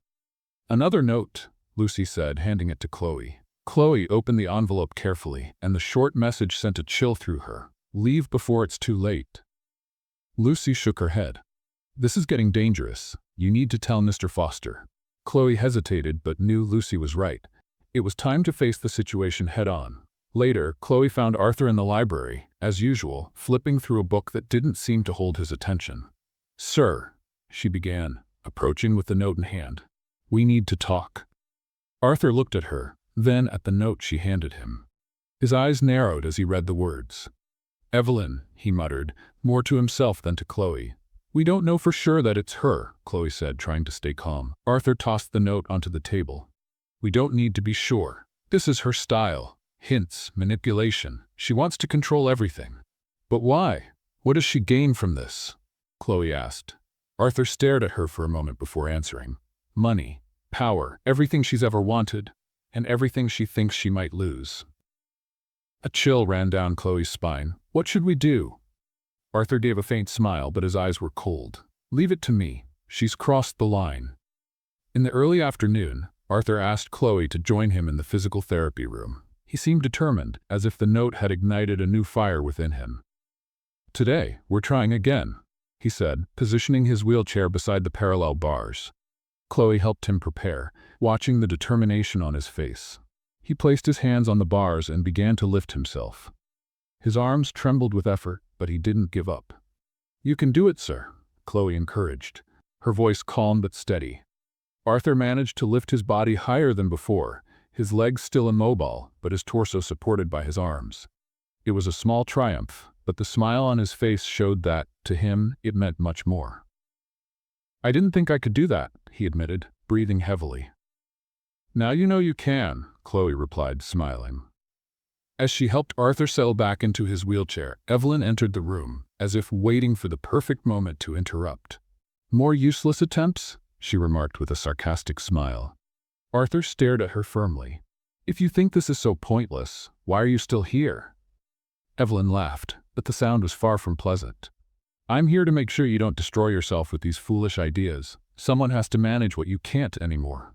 "Another note," Lucy said, handing it to Chloe. Chloe opened the envelope carefully, and the short message sent a chill through her. "Leave before it's too late." Lucy shook her head. "This is getting dangerous. You need to tell Mr. Foster." Chloe hesitated but knew Lucy was right. It was time to face the situation head-on. Later, Chloe found Arthur in the library, as usual, flipping through a book that didn't seem to hold his attention. "Sir," she began, approaching with the note in hand. "We need to talk." Arthur looked at her, then at the note she handed him. His eyes narrowed as he read the words. "Evelyn," he muttered, more to himself than to Chloe. "We don't know for sure that it's her," Chloe said, trying to stay calm. Arthur tossed the note onto the table. "We don't need to be sure. This is her style. Hints, manipulation. She wants to control everything." "But why? What does she gain from this?" Chloe asked. Arthur stared at her for a moment before answering. "Money, power, everything she's ever wanted, and everything she thinks she might lose." A chill ran down Chloe's spine. "What should we do?" Arthur gave a faint smile, but his eyes were cold. "Leave it to me. She's crossed the line." In the early afternoon, Arthur asked Chloe to join him in the physical therapy room. He seemed determined, as if the note had ignited a new fire within him. "Today, we're trying again," he said, positioning his wheelchair beside the parallel bars. Chloe helped him prepare, watching the determination on his face. He placed his hands on the bars and began to lift himself. His arms trembled with effort, but he didn't give up. "You can do it, sir," Chloe encouraged, her voice calm but steady. Arthur managed to lift his body higher than before, his legs still immobile, but his torso supported by his arms. It was a small triumph, but the smile on his face showed that, to him, it meant much more. "I didn't think I could do that," he admitted, breathing heavily. "Now you know you can," Chloe replied, smiling. As she helped Arthur settle back into his wheelchair, Evelyn entered the room, as if waiting for the perfect moment to interrupt. "More useless attempts?" she remarked with a sarcastic smile. Arthur stared at her firmly. "If you think this is so pointless, why are you still here?" Evelyn laughed, but the sound was far from pleasant. "I'm here to make sure you don't destroy yourself with these foolish ideas. Someone has to manage what you can't anymore."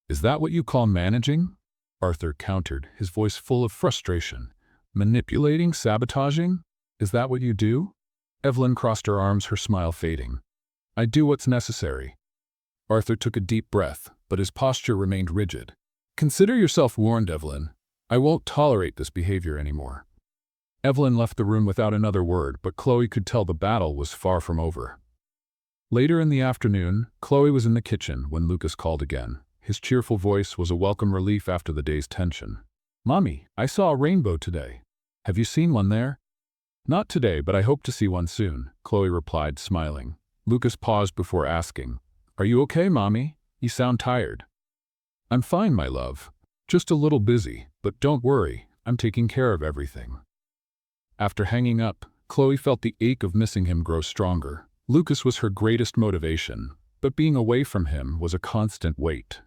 "Is that what you call managing?" Arthur countered, his voice full of frustration. "Manipulating, sabotaging? Is that what you do?" Evelyn crossed her arms, her smile fading. "I do what's necessary." Arthur took a deep breath, but his posture remained rigid. "Consider yourself warned, Evelyn. I won't tolerate this behavior anymore." Evelyn left the room without another word, but Chloe could tell the battle was far from over. Later in the afternoon, Chloe was in the kitchen when Lucas called again. His cheerful voice was a welcome relief after the day's tension. "Mommy, I saw a rainbow today. Have you seen one there?" "Not today, but I hope to see one soon," Chloe replied, smiling. Lucas paused before asking, "Are you okay, Mommy? You sound tired." "I'm fine, my love. Just a little busy, but don't worry, I'm taking care of everything." After hanging up, Chloe felt the ache of missing him grow stronger. Lucas was her greatest motivation, but being away from him was a constant weight.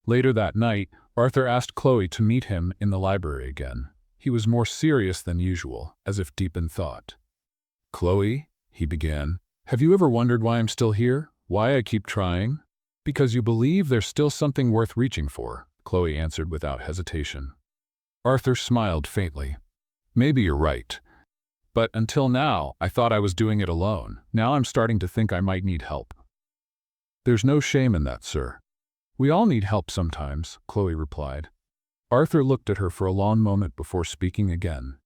Later that night, Arthur asked Chloe to meet him in the library again. He was more serious than usual, as if deep in thought. "Chloe," he began, "have you ever wondered why I'm still here? Why I keep trying?" "Because you believe there's still something worth reaching for," Chloe answered without hesitation. Arthur smiled faintly. "Maybe you're right. But until now, I thought I was doing it alone. Now I'm starting to think I might need help. There's no shame in that, sir. We all need help sometimes, Chloe replied. Arthur looked at her for a long moment before speaking again.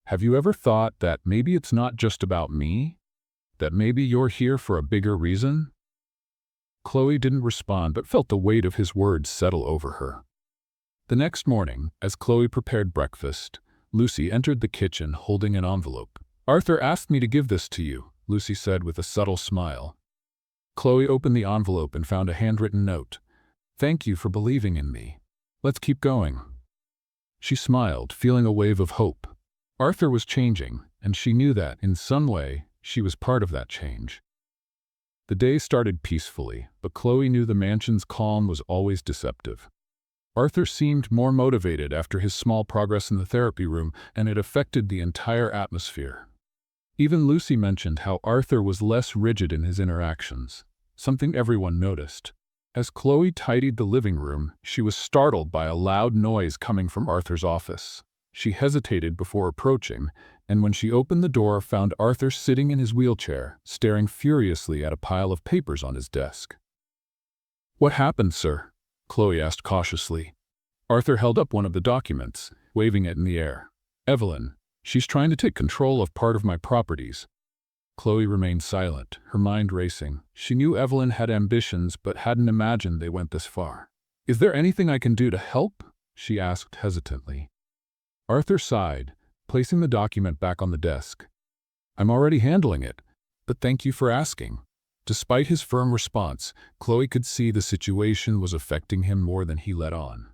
Have you ever thought that maybe it's not just about me? That maybe you're here for a bigger reason? Chloe didn't respond but felt the weight of his words settle over her. The next morning, as Chloe prepared breakfast, Lucy entered the kitchen holding an envelope. Arthur asked me to give this to you, Lucy said with a subtle smile. Chloe opened the envelope and found a handwritten note. Thank you for believing in me. Let's keep going. She smiled, feeling a wave of hope. Arthur was changing, and she knew that, in some way, she was part of that change. The day started peacefully, but Chloe knew the mansion's calm was always deceptive. Arthur seemed more motivated after his small progress in the therapy room, and it affected the entire atmosphere. Even Lucy mentioned how Arthur was less rigid in his interactions, something everyone noticed. As Chloe tidied the living room, she was startled by a loud noise coming from Arthur's office. She hesitated before approaching, and when she opened the door, found Arthur sitting in his wheelchair, staring furiously at a pile of papers on his desk. What happened, sir? Chloe asked cautiously. Arthur held up one of the documents, waving it in the air. Evelyn, she's trying to take control of part of my properties. Chloe remained silent, her mind racing. She knew Evelyn had ambitions, but hadn't imagined they went this far. Is there anything I can do to help? She asked hesitantly. Arthur sighed, placing the document back on the desk. I'm already handling it, but thank you for asking. Despite his firm response, Chloe could see the situation was affecting him more than he let on.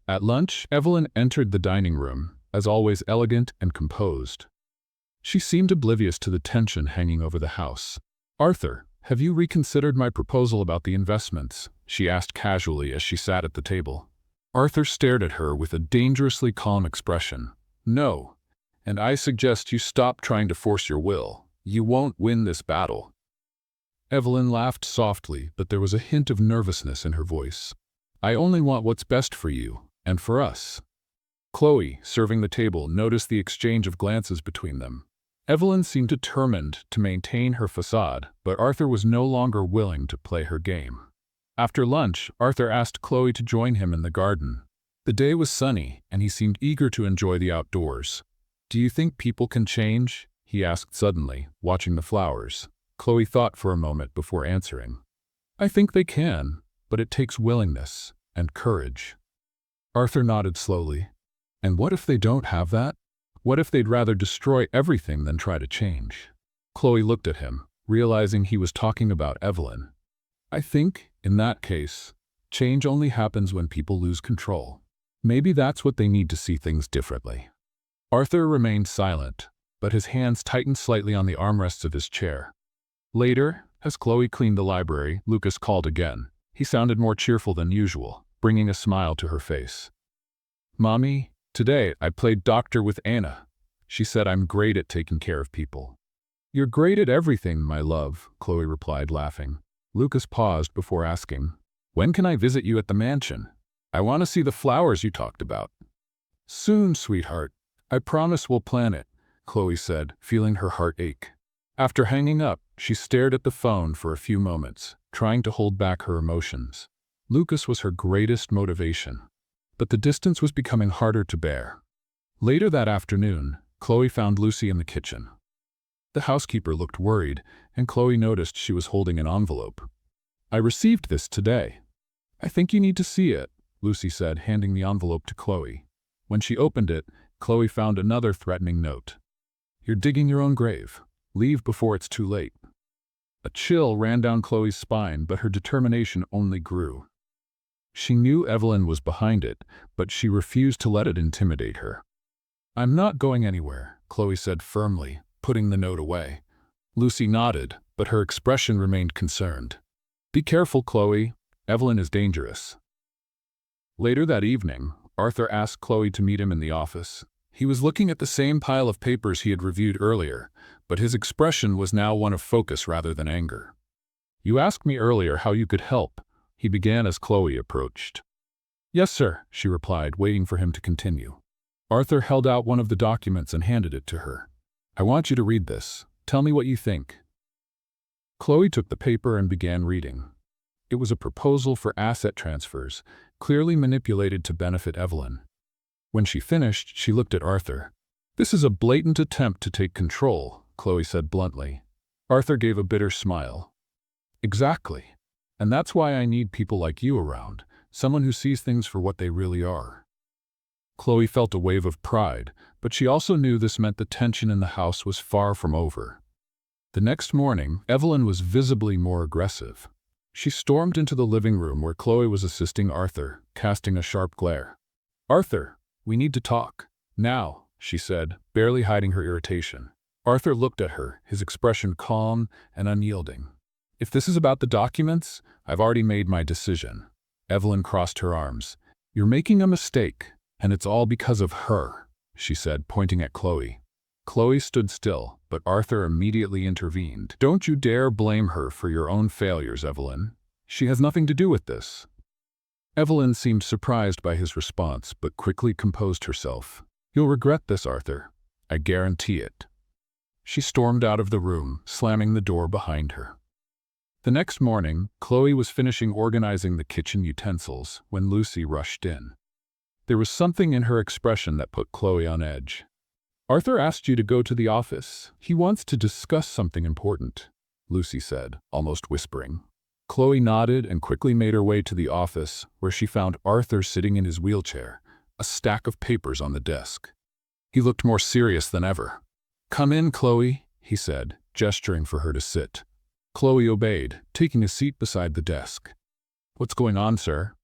At lunch, Evelyn entered the dining room, as always elegant and composed. She seemed oblivious to the tension hanging over the house. Arthur, have you reconsidered my proposal about the investments? She asked casually as she sat at the table. Arthur stared at her with a dangerously calm expression. No, and I suggest you stop trying to force your will. You won't win this battle. Evelyn laughed softly, but there was a hint of nervousness in her voice. I only want what's best for you, and for us. Chloe, serving the table, noticed the exchange of glances between them. Evelyn seemed determined to maintain her facade, but Arthur was no longer willing to play her game. After lunch, Arthur asked Chloe to join him in the garden. The day was sunny, and he seemed eager to enjoy the outdoors. Do you think people can change? He asked suddenly, watching the flowers. Chloe thought for a moment before answering. I think they can, but it takes willingness and courage. Arthur nodded slowly. And what if they don't have that? What if they'd rather destroy everything than try to change? Chloe looked at him, realizing he was talking about Evelyn. I think, in that case, change only happens when people lose control. Maybe that's what they need to see things differently. Arthur remained silent, but his hands tightened slightly on the armrests of his chair. Later, as Chloe cleaned the library, Lucas called again. He sounded more cheerful than usual, bringing a smile to her face. Mommy, today I played doctor with Anna. She said I'm great at taking care of people. You're great at everything, my love, Chloe replied, laughing. Lucas paused before asking, when can I visit you at the mansion? I want to see the flowers you talked about. Soon, sweetheart. I promise we'll plan it, Chloe said, feeling her heart ache. After hanging up, she stared at the phone for a few moments, trying to hold back her emotions. Lucas was her greatest motivation, but the distance was becoming harder to bear. Later that afternoon, Chloe found Lucy in the kitchen. The housekeeper looked worried, and Chloe noticed she was holding an envelope. I received this today. I think you need to see it, Lucy said, handing the envelope to Chloe. When she opened it, Chloe found another threatening note. You're digging your own grave. Leave before it's too late. A chill ran down Chloe's spine, but her determination only grew. She knew Evelyn was behind it, but she refused to let it intimidate her. I'm not going anywhere, Chloe said firmly, putting the note away. Lucy nodded, but her expression remained concerned. Be careful, Chloe. Evelyn is dangerous. Later that evening, Arthur asked Chloe to meet him in the office. He was looking at the same pile of papers he had reviewed earlier, but his expression was now one of focus rather than anger. You asked me earlier how you could help, he began as Chloe approached. Yes, sir, she replied, waiting for him to continue. Arthur held out one of the documents and handed it to her. I want you to read this. Tell me what you think. Chloe took the paper and began reading. It was a proposal for asset transfers, clearly manipulated to benefit Evelyn. When she finished, she looked at Arthur. This is a blatant attempt to take control, Chloe said bluntly. Arthur gave a bitter smile. Exactly. And that's why I need people like you around, someone who sees things for what they really are. Chloe felt a wave of pride, but she also knew this meant the tension in the house was far from over. The next morning, Evelyn was visibly more aggressive. She stormed into the living room where Chloe was assisting Arthur, casting a sharp glare. Arthur, we need to talk. Now, she said, barely hiding her irritation. Arthur looked at her, his expression calm and unyielding. If this is about the documents, I've already made my decision. Evelyn crossed her arms. You're making a mistake, and it's all because of her, she said, pointing at Chloe. Chloe stood still, but Arthur immediately intervened. Don't you dare blame her for your own failures, Evelyn. She has nothing to do with this. Evelyn seemed surprised by his response, but quickly composed herself. You'll regret this, Arthur. I guarantee it. She stormed out of the room, slamming the door behind her. The next morning, Chloe was finishing organizing the kitchen utensils when Lucy rushed in. There was something in her expression that put Chloe on edge. Arthur asked you to go to the office. He wants to discuss something important, Lucy said, almost whispering. Chloe nodded and quickly made her way to the office, where she found Arthur sitting in his wheelchair, a stack of papers on the desk. He looked more serious than ever. Come in, Chloe, he said, gesturing for her to sit. Chloe obeyed, taking a seat beside the desk. What's going on, sir?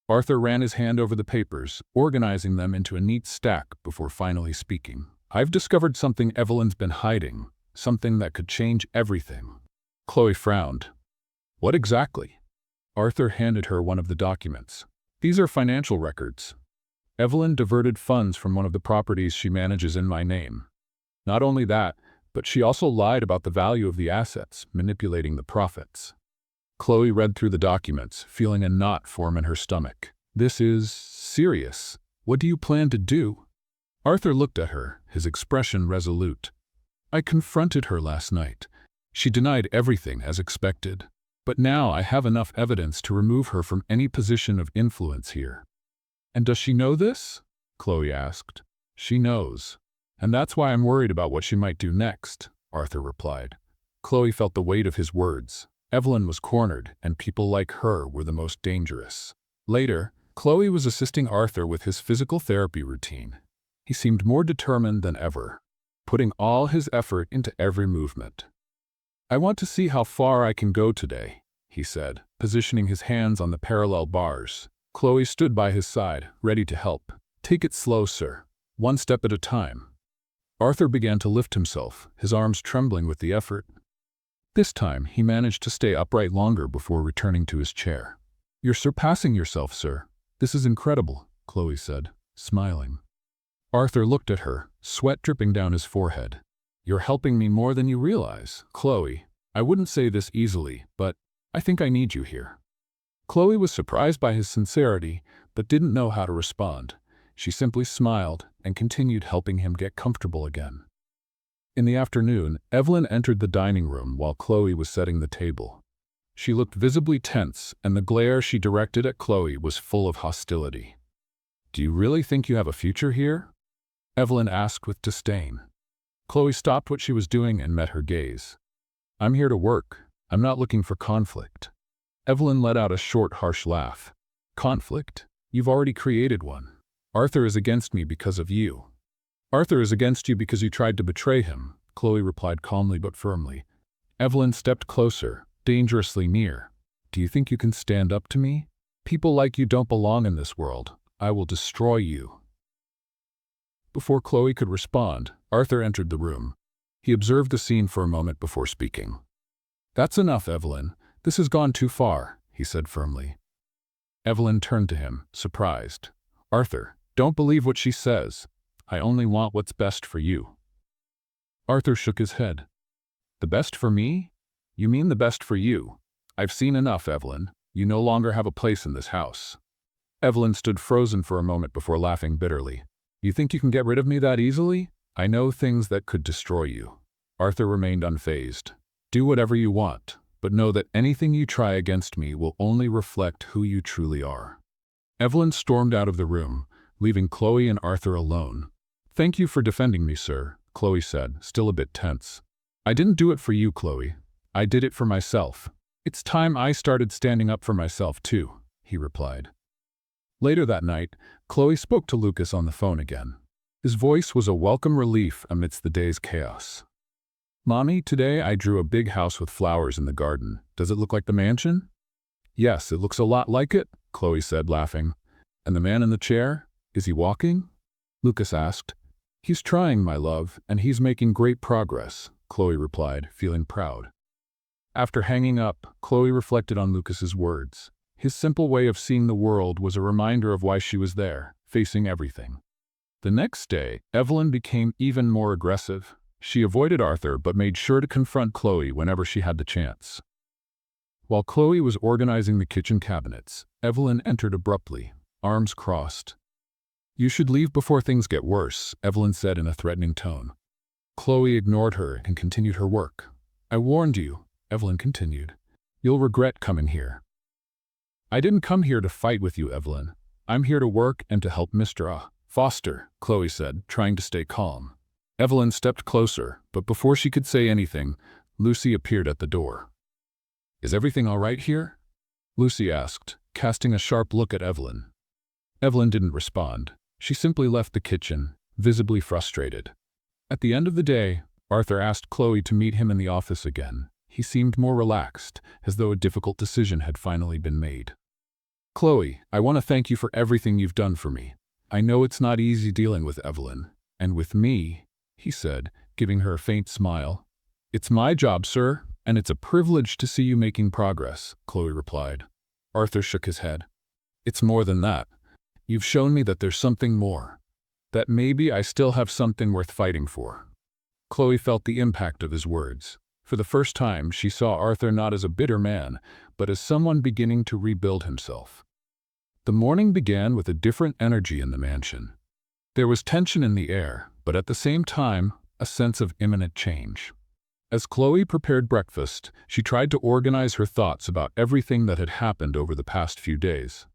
Arthur ran his hand over the papers, organizing them into a neat stack before finally speaking. I've discovered something Evelyn's been hiding, something that could change everything. Chloe frowned. What exactly? Arthur handed her one of the documents. These are financial records. Evelyn diverted funds from one of the properties she manages in my name. Not only that, but she also lied about the value of the assets, manipulating the profits. Chloe read through the documents, feeling a knot form in her stomach. This is serious. What do you plan to do? Arthur looked at her, his expression resolute. I confronted her last night. She denied everything as expected. But now I have enough evidence to remove her from any position of influence here. And does she know this? Chloe asked. She knows. And that's why I'm worried about what she might do next, Arthur replied. Chloe felt the weight of his words. Evelyn was cornered, and people like her were the most dangerous. Later, Chloe was assisting Arthur with his physical therapy routine. He seemed more determined than ever, putting all his effort into every movement. I want to see how far I can go today, he said, positioning his hands on the parallel bars. Chloe stood by his side, ready to help. Take it slow, sir. One step at a time. Arthur began to lift himself, his arms trembling with the effort. This time, he managed to stay upright longer before returning to his chair. You're surpassing yourself, sir. This is incredible, Chloe said, smiling. Arthur looked at her, sweat dripping down his forehead. You're helping me more than you realize, Chloe. I wouldn't say this easily, but I think I need you here. Chloe was surprised by his sincerity, but didn't know how to respond. She simply smiled and continued helping him get comfortable again. In the afternoon, Evelyn entered the dining room while Chloe was setting the table. She looked visibly tense, and the glare she directed at Chloe was full of hostility. Do you really think you have a future here? Evelyn asked with disdain. Chloe stopped what she was doing and met her gaze. I'm here to work. I'm not looking for conflict. Evelyn let out a short, harsh laugh. Conflict? You've already created one. Arthur is against me because of you. Arthur is against you because you tried to betray him, Chloe replied calmly but firmly. Evelyn stepped closer, dangerously near. Do you think you can stand up to me? People like you don't belong in this world. I will destroy you. Before Chloe could respond, Arthur entered the room. He observed the scene for a moment before speaking. That's enough, Evelyn. This has gone too far, he said firmly. Evelyn turned to him, surprised. Arthur, don't believe what she says. I only want what's best for you. Arthur shook his head. The best for me? You mean the best for you? I've seen enough, Evelyn. You no longer have a place in this house. Evelyn stood frozen for a moment before laughing bitterly. You think you can get rid of me that easily? I know things that could destroy you. Arthur remained unfazed. Do whatever you want, but know that anything you try against me will only reflect who you truly are. Evelyn stormed out of the room, leaving Chloe and Arthur alone. Thank you for defending me, sir, Chloe said, still a bit tense. I didn't do it for you, Chloe. I did it for myself. It's time I started standing up for myself, too, he replied. Later that night, Chloe spoke to Lucas on the phone again. His voice was a welcome relief amidst the day's chaos. Mommy, today I drew a big house with flowers in the garden. Does it look like the mansion? Yes, it looks a lot like it, Chloe said, laughing. And the man in the chair? Is he walking? Lucas asked. He's trying, my love, and he's making great progress, Chloe replied, feeling proud. After hanging up, Chloe reflected on Lucas's words. His simple way of seeing the world was a reminder of why she was there, facing everything. The next day, Evelyn became even more aggressive. She avoided Arthur but made sure to confront Chloe whenever she had the chance. While Chloe was organizing the kitchen cabinets, Evelyn entered abruptly, arms crossed. You should leave before things get worse, Evelyn said in a threatening tone. Chloe ignored her and continued her work. I warned you, Evelyn continued. You'll regret coming here. I didn't come here to fight with you, Evelyn. I'm here to work and to help Mr. Foster, Chloe said, trying to stay calm. Evelyn stepped closer, but before she could say anything, Lucy appeared at the door. Is everything all right here? Lucy asked, casting a sharp look at Evelyn. Evelyn didn't respond. She simply left the kitchen, visibly frustrated. At the end of the day, Arthur asked Chloe to meet him in the office again. He seemed more relaxed, as though a difficult decision had finally been made. Chloe, I want to thank you for everything you've done for me. I know it's not easy dealing with Evelyn, and with me, he said, giving her a faint smile. It's my job, sir, and it's a privilege to see you making progress, Chloe replied. Arthur shook his head. It's more than that. You've shown me that there's something more. That maybe I still have something worth fighting for. Chloe felt the impact of his words. For the first time, she saw Arthur not as a bitter man, but as someone beginning to rebuild himself. The morning began with a different energy in the mansion. There was tension in the air, but at the same time, a sense of imminent change. As Chloe prepared breakfast, she tried to organize her thoughts about everything that had happened over the past few days.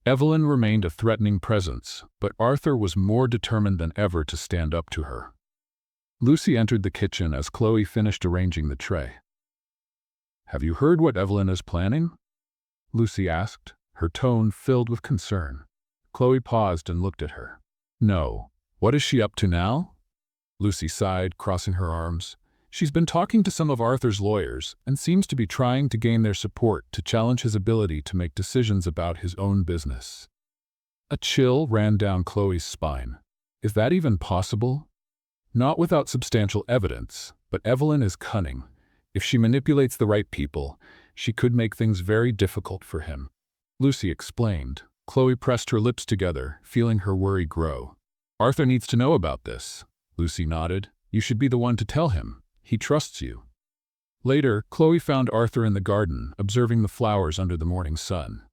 Evelyn remained a threatening presence, but Arthur was more determined than ever to stand up to her. Lucy entered the kitchen as Chloe finished arranging the tray. Have you heard what Evelyn is planning? Lucy asked, her tone filled with concern. Chloe paused and looked at her. No. What is she up to now? Lucy sighed, crossing her arms. She's been talking to some of Arthur's lawyers and seems to be trying to gain their support to challenge his ability to make decisions about his own business. A chill ran down Chloe's spine. Is that even possible? Not without substantial evidence, but Evelyn is cunning. If she manipulates the right people, she could make things very difficult for him. Lucy explained. Chloe pressed her lips together, feeling her worry grow. Arthur needs to know about this. Lucy nodded. You should be the one to tell him. He trusts you. Later, Chloe found Arthur in the garden, observing the flowers under the morning sun.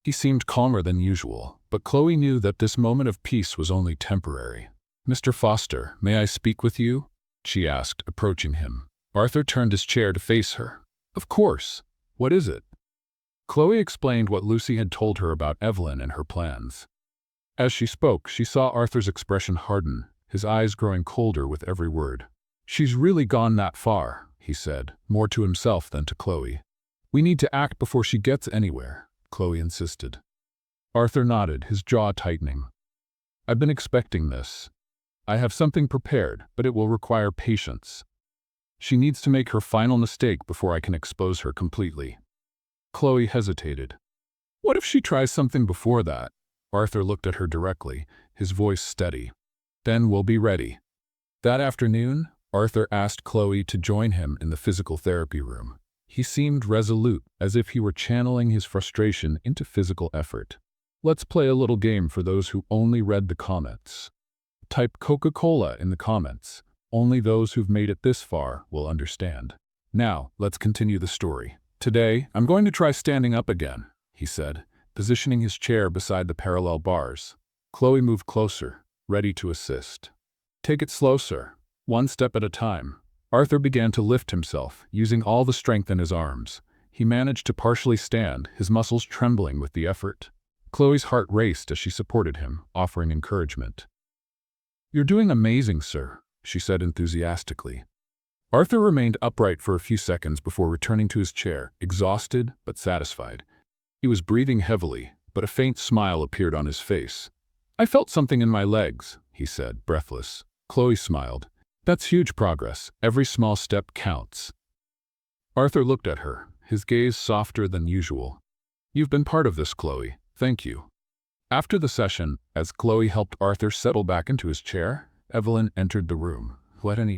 He seemed calmer than usual, but Chloe knew that this moment of peace was only temporary. Mr. Foster, may I speak with you? She asked, approaching him. Arthur turned his chair to face her. Of course. What is it? Chloe explained what Lucy had told her about Evelyn and her plans. As she spoke, she saw Arthur's expression harden, his eyes growing colder with every word. She's really gone that far, he said, more to himself than to Chloe. We need to act before she gets anywhere, Chloe insisted. Arthur nodded, his jaw tightening. I've been expecting this. I have something prepared, but it will require patience. She needs to make her final mistake before I can expose her completely. Chloe hesitated. What if she tries something before that? Arthur looked at her directly, his voice steady. Then we'll be ready. That afternoon, Arthur asked Chloe to join him in the physical therapy room. He seemed resolute, as if he were channeling his frustration into physical effort. Let's play a little game for those who only read the comments. Type Coca-Cola in the comments. Only those who've made it this far will understand. Now, let's continue the story. Today, I'm going to try standing up again, he said, positioning his chair beside the parallel bars. Chloe moved closer, ready to assist. Take it slow, sir. One step at a time. Arthur began to lift himself, using all the strength in his arms. He managed to partially stand, his muscles trembling with the effort. Chloe's heart raced as she supported him, offering encouragement. "You're doing amazing, sir," she said enthusiastically. Arthur remained upright for a few seconds before returning to his chair, exhausted but satisfied. He was breathing heavily, but a faint smile appeared on his face. "I felt something in my legs," he said, breathless. Chloe smiled. "That's huge progress. Every small step counts." Arthur looked at her, his gaze softer than usual. "You've been part of this, Chloe. Thank you." After the session, as Chloe helped Arthur settle back into his chair, Evelyn entered the room.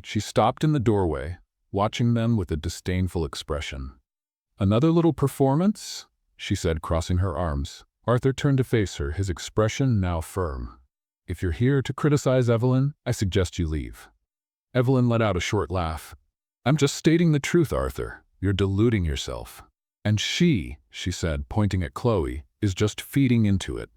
She stopped in the doorway, watching them with a disdainful expression. "Another little performance?" she said, crossing her arms. Arthur turned to face her, his expression now firm. "If you're here to criticize Evelyn, I suggest you leave." Evelyn let out a short laugh. "I'm just stating the truth, Arthur. You're deluding yourself. And she said, pointing at Chloe, is just feeding into it."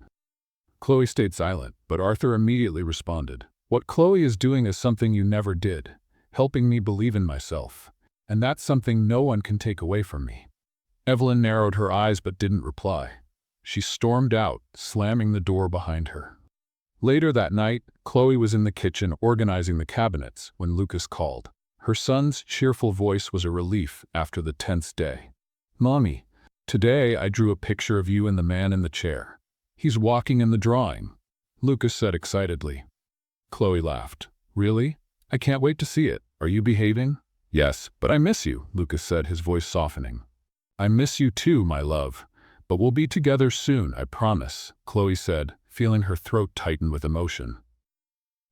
Chloe stayed silent, but Arthur immediately responded. "What Chloe is doing is something you never did, helping me believe in myself. And that's something no one can take away from me." Evelyn narrowed her eyes but didn't reply. She stormed out, slamming the door behind her. Later that night, Chloe was in the kitchen organizing the cabinets when Lucas called. Her son's cheerful voice was a relief after the tense day. "Mommy, today I drew a picture of you and the man in the chair. He's walking in the drawing," Lucas said excitedly. Chloe laughed. "Really? I can't wait to see it. Are you behaving?" "Yes, but I miss you," Lucas said, his voice softening. "I miss you too, my love. But we'll be together soon, I promise," Chloe said, feeling her throat tighten with emotion.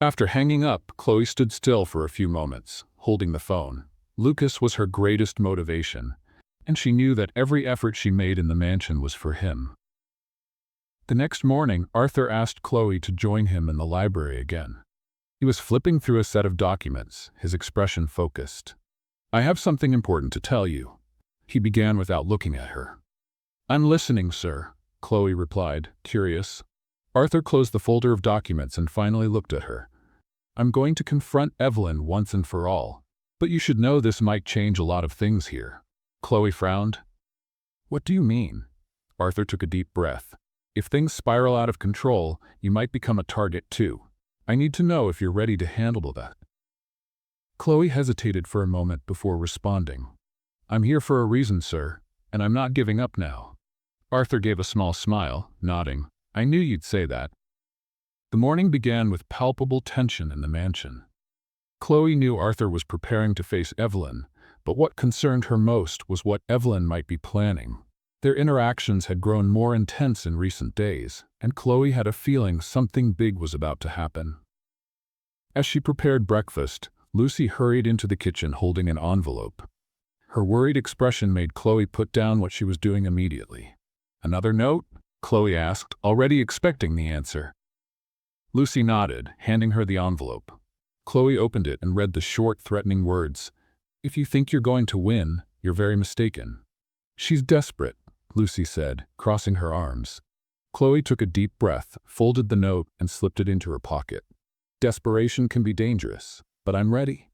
After hanging up, Chloe stood still for a few moments, holding the phone. Lucas was her greatest motivation, and she knew that every effort she made in the mansion was for him. The next morning, Arthur asked Chloe to join him in the library again. He was flipping through a set of documents, his expression focused. "I have something important to tell you," he began without looking at her. "I'm listening, sir," Chloe replied, curious. Arthur closed the folder of documents and finally looked at her. "I'm going to confront Evelyn once and for all, but you should know this might change a lot of things here." Chloe frowned. "What do you mean?" Arthur took a deep breath. "If things spiral out of control, you might become a target too. I need to know if you're ready to handle that." Chloe hesitated for a moment before responding. "I'm here for a reason, sir, and I'm not giving up now." Arthur gave a small smile, nodding. "I knew you'd say that." The morning began with palpable tension in the mansion. Chloe knew Arthur was preparing to face Evelyn, but what concerned her most was what Evelyn might be planning. Their interactions had grown more intense in recent days, and Chloe had a feeling something big was about to happen. As she prepared breakfast, Lucy hurried into the kitchen holding an envelope. Her worried expression made Chloe put down what she was doing immediately. "Another note?" Chloe asked, already expecting the answer. Lucy nodded, handing her the envelope. Chloe opened it and read the short, threatening words. "If you think you're going to win, you're very mistaken." "She's desperate," Lucy said, crossing her arms. Chloe took a deep breath, folded the note, and slipped it into her pocket. "Desperation can be dangerous, but I'm ready."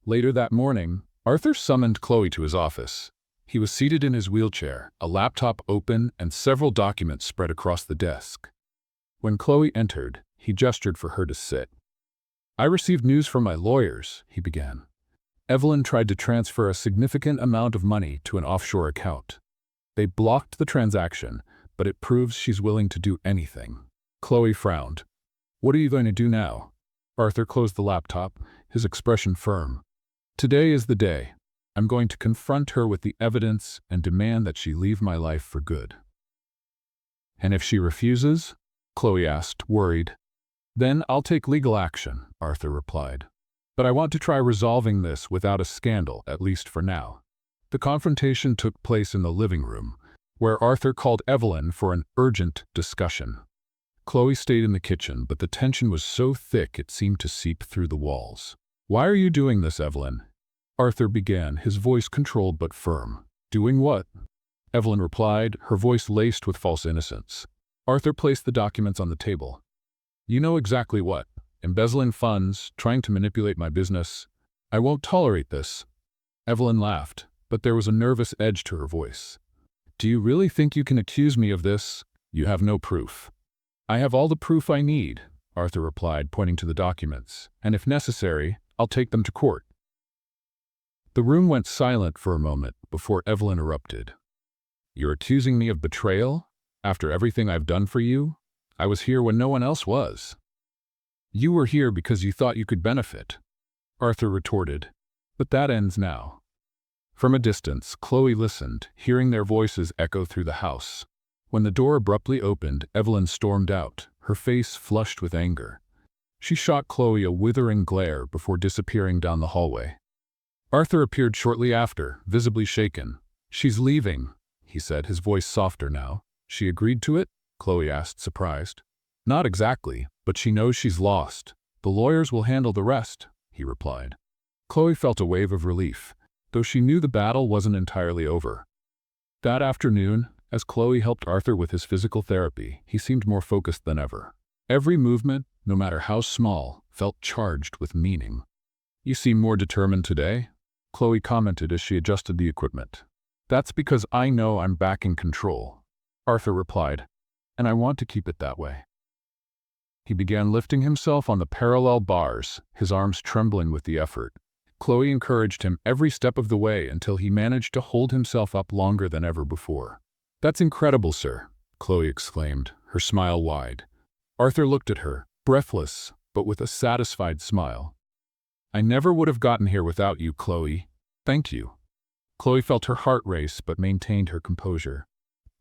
Later that morning, Arthur summoned Chloe to his office. He was seated in his wheelchair, a laptop open and several documents spread across the desk. When Chloe entered, he gestured for her to sit. "I received news from my lawyers," he began. "Evelyn tried to transfer a significant amount of money to an offshore account. They blocked the transaction, but it proves she's willing to do anything." Chloe frowned. "What are you going to do now?" Arthur closed the laptop, his expression firm. "Today is the day. I'm going to confront her with the evidence and demand that she leave my life for good." "And if she refuses?" Chloe asked, worried. "Then I'll take legal action," Arthur replied. "But I want to try resolving this without a scandal, at least for now." The confrontation took place in the living room, where Arthur called Evelyn for an urgent discussion. Chloe stayed in the kitchen, but the tension was so thick it seemed to seep through the walls. "Why are you doing this, Evelyn?" Arthur began, his voice controlled but firm. "Doing what?" Evelyn replied, her voice laced with false innocence. Arthur placed the documents on the table. "You know exactly what. Embezzling funds, trying to manipulate my business. I won't tolerate this. Evelyn laughed, but there was a nervous edge to her voice. Do you really think you can accuse me of this? You have no proof. I have all the proof I need, Arthur replied, pointing to the documents, and if necessary, I'll take them to court. The room went silent for a moment before Evelyn erupted. You're accusing me of betrayal? After everything I've done for you? I was here when no one else was. You were here because you thought you could benefit, Arthur retorted, but that ends now. From a distance, Chloe listened, hearing their voices echo through the house. When the door abruptly opened, Evelyn stormed out, her face flushed with anger. She shot Chloe a withering glare before disappearing down the hallway. Arthur appeared shortly after, visibly shaken. She's leaving, he said, his voice softer now. She agreed to it? Chloe asked, surprised. Not exactly, but she knows she's lost. The lawyers will handle the rest, he replied. Chloe felt a wave of relief, though she knew the battle wasn't entirely over. That afternoon, as Chloe helped Arthur with his physical therapy, he seemed more focused than ever. Every movement, no matter how small, felt charged with meaning. You seem more determined today, Chloe commented as she adjusted the equipment. That's because I know I'm back in control, Arthur replied, and I want to keep it that way. He began lifting himself on the parallel bars, his arms trembling with the effort. Chloe encouraged him every step of the way until he managed to hold himself up longer than ever before. That's incredible, sir, Chloe exclaimed, her smile wide. Arthur looked at her, breathless, but with a satisfied smile. I never would have gotten here without you, Chloe. Thank you. Chloe felt her heart race but maintained her composure.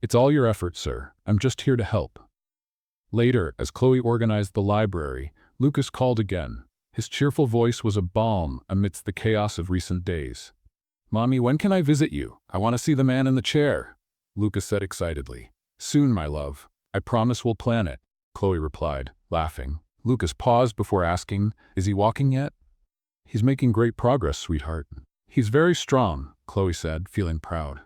It's all your effort, sir. I'm just here to help. Later, as Chloe organized the library, Lucas called again. His cheerful voice was a balm amidst the chaos of recent days. Mommy, when can I visit you? I want to see the man in the chair, Lucas said excitedly. Soon, my love. I promise we'll plan it, Chloe replied, laughing. Lucas paused before asking, is he walking yet? He's making great progress, sweetheart. He's very strong, Chloe said, feeling proud.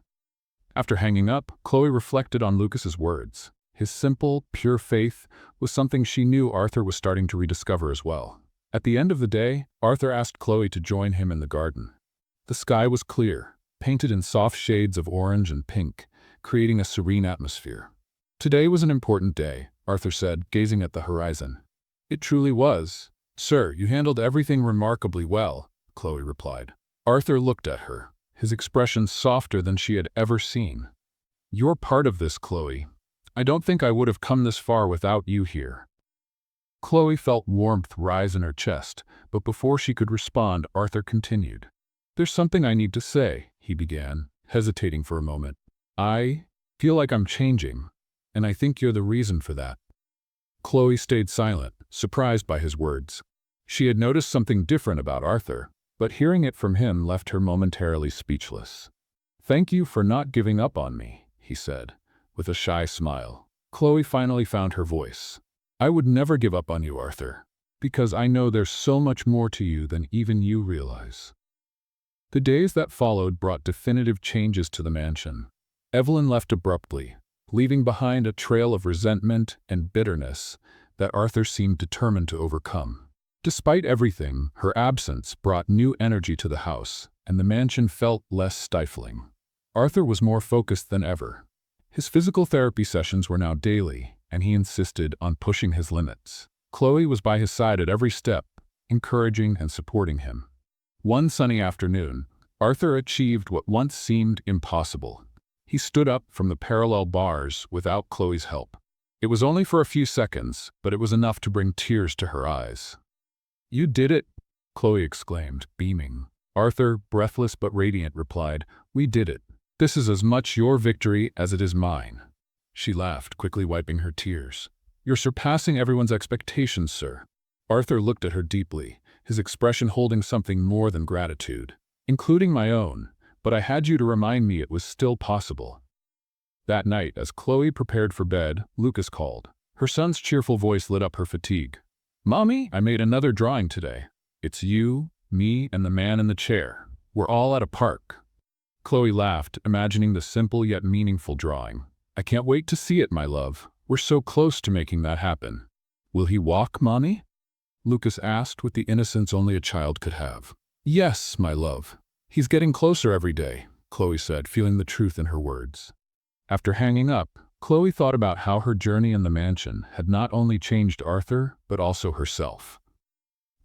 After hanging up, Chloe reflected on Lucas's words. His simple, pure faith was something she knew Arthur was starting to rediscover as well. At the end of the day, Arthur asked Chloe to join him in the garden. The sky was clear, painted in soft shades of orange and pink, creating a serene atmosphere. Today was an important day, Arthur said, gazing at the horizon. It truly was. Sir, you handled everything remarkably well, Chloe replied. Arthur looked at her, his expression softer than she had ever seen. You're part of this, Chloe. I don't think I would have come this far without you here. Chloe felt warmth rise in her chest, but before she could respond, Arthur continued. There's something I need to say, he began, hesitating for a moment. I feel like I'm changing, and I think you're the reason for that. Chloe stayed silent, surprised by his words. She had noticed something different about Arthur, but hearing it from him left her momentarily speechless. Thank you for not giving up on me, he said, with a shy smile. Chloe finally found her voice. I would never give up on you, Arthur, because I know there's so much more to you than even you realize. The days that followed brought definitive changes to the mansion. Evelyn left abruptly, leaving behind a trail of resentment and bitterness that Arthur seemed determined to overcome. Despite everything, her absence brought new energy to the house, and the mansion felt less stifling. Arthur was more focused than ever. His physical therapy sessions were now daily, and he insisted on pushing his limits. Chloe was by his side at every step, encouraging and supporting him. One sunny afternoon, Arthur achieved what once seemed impossible. He stood up from the parallel bars without Chloe's help. It was only for a few seconds, but it was enough to bring tears to her eyes. You did it, Chloe exclaimed, beaming. Arthur, breathless but radiant, replied, We did it. This is as much your victory as it is mine. She laughed, quickly wiping her tears. You're surpassing everyone's expectations, sir. Arthur looked at her deeply, his expression holding something more than gratitude, including my own, but I had you to remind me it was still possible. That night, as Chloe prepared for bed, Lucas called. Her son's cheerful voice lit up her fatigue. Mommy, I made another drawing today. It's you, me, and the man in the chair. We're all at a park. Chloe laughed, imagining the simple yet meaningful drawing. I can't wait to see it, my love. We're so close to making that happen. Will he walk, Mommy? Lucas asked with the innocence only a child could have. Yes, my love. He's getting closer every day, Chloe said, feeling the truth in her words. After hanging up, Chloe thought about how her journey in the mansion had not only changed Arthur, but also herself.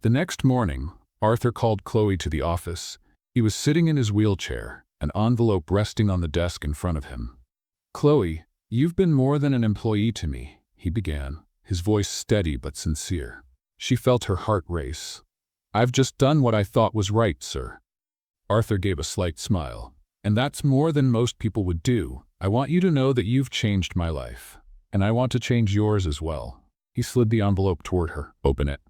The next morning, Arthur called Chloe to the office. He was sitting in his wheelchair, an envelope resting on the desk in front of him. Chloe, you've been more than an employee to me, he began, his voice steady but sincere. She felt her heart race. I've just done what I thought was right, sir. Arthur gave a slight smile. And that's more than most people would do. I want you to know that you've changed my life. And I want to change yours as well. He slid the envelope toward her. Open it.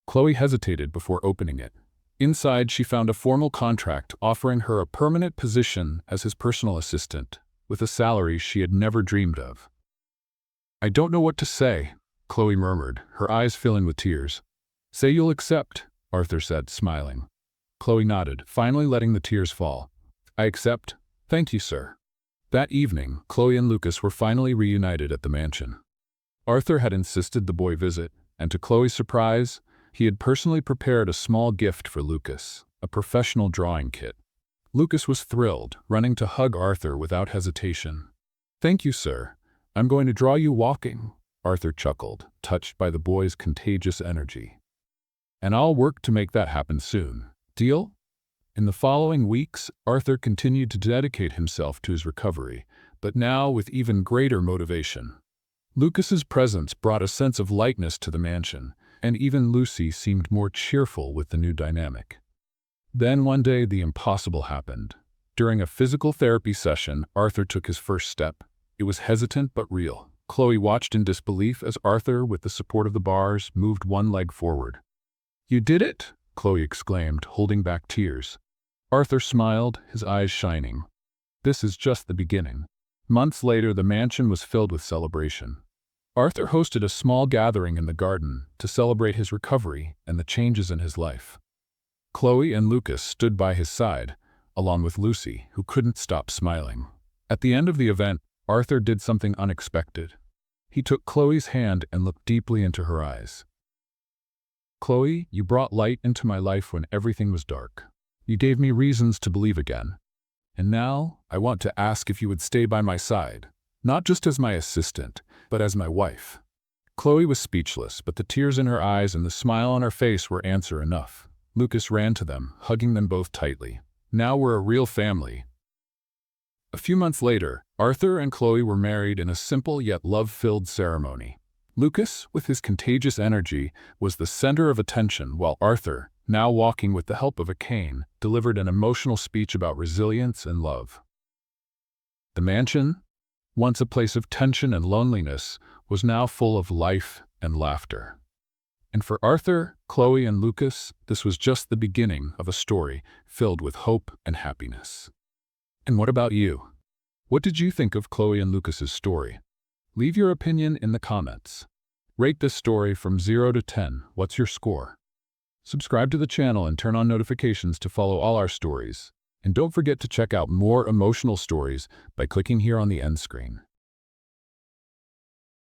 Chloe hesitated before opening it. Inside, she found a formal contract offering her a permanent position as his personal assistant, with a salary she had never dreamed of. I don't know what to say, Chloe murmured, her eyes filling with tears. Say you'll accept, Arthur said, smiling. Chloe nodded, finally letting the tears fall. I accept. Thank you, sir. That evening, Chloe and Lucas were finally reunited at the mansion. Arthur had insisted the boy visit, and to Chloe's surprise, he had personally prepared a small gift for Lucas, a professional drawing kit. Lucas was thrilled, running to hug Arthur without hesitation. Thank you, sir. I'm going to draw you walking, Arthur chuckled, touched by the boy's contagious energy. And I'll work to make that happen soon. Deal? In the following weeks, Arthur continued to dedicate himself to his recovery, but now with even greater motivation. Lucas's presence brought a sense of lightness to the mansion, and even Lucy seemed more cheerful with the new dynamic. Then one day the impossible happened. During a physical therapy session, Arthur took his first step. It was hesitant but real. Chloe watched in disbelief as Arthur, with the support of the bars, moved one leg forward. You did it, Chloe exclaimed, holding back tears. Arthur smiled, his eyes shining. This is just the beginning. Months later, the mansion was filled with celebration. Arthur hosted a small gathering in the garden to celebrate his recovery and the changes in his life. Chloe and Lucas stood by his side, along with Lucy, who couldn't stop smiling. At the end of the event, Arthur did something unexpected. He took Chloe's hand and looked deeply into her eyes. Chloe, you brought light into my life when everything was dark. You gave me reasons to believe again. And now, I want to ask if you would stay by my side, not just as my assistant, but as my wife. Chloe was speechless, but the tears in her eyes and the smile on her face were answer enough. Lucas ran to them, hugging them both tightly. Now we're a real family. A few months later, Arthur and Chloe were married in a simple yet love-filled ceremony. Lucas, with his contagious energy, was the center of attention, while Arthur, now walking with the help of a cane, delivered an emotional speech about resilience and love. The mansion, once a place of tension and loneliness, was now full of life and laughter. And for Arthur, Chloe, and Lucas, this was just the beginning of a story filled with hope and happiness. And what about you? What did you think of Chloe and Lucas's story? Leave your opinion in the comments. Rate this story from 0 to 10. What's your score? Subscribe to the channel and turn on notifications to follow all our stories. And don't forget to check out more emotional stories by clicking here on the end screen.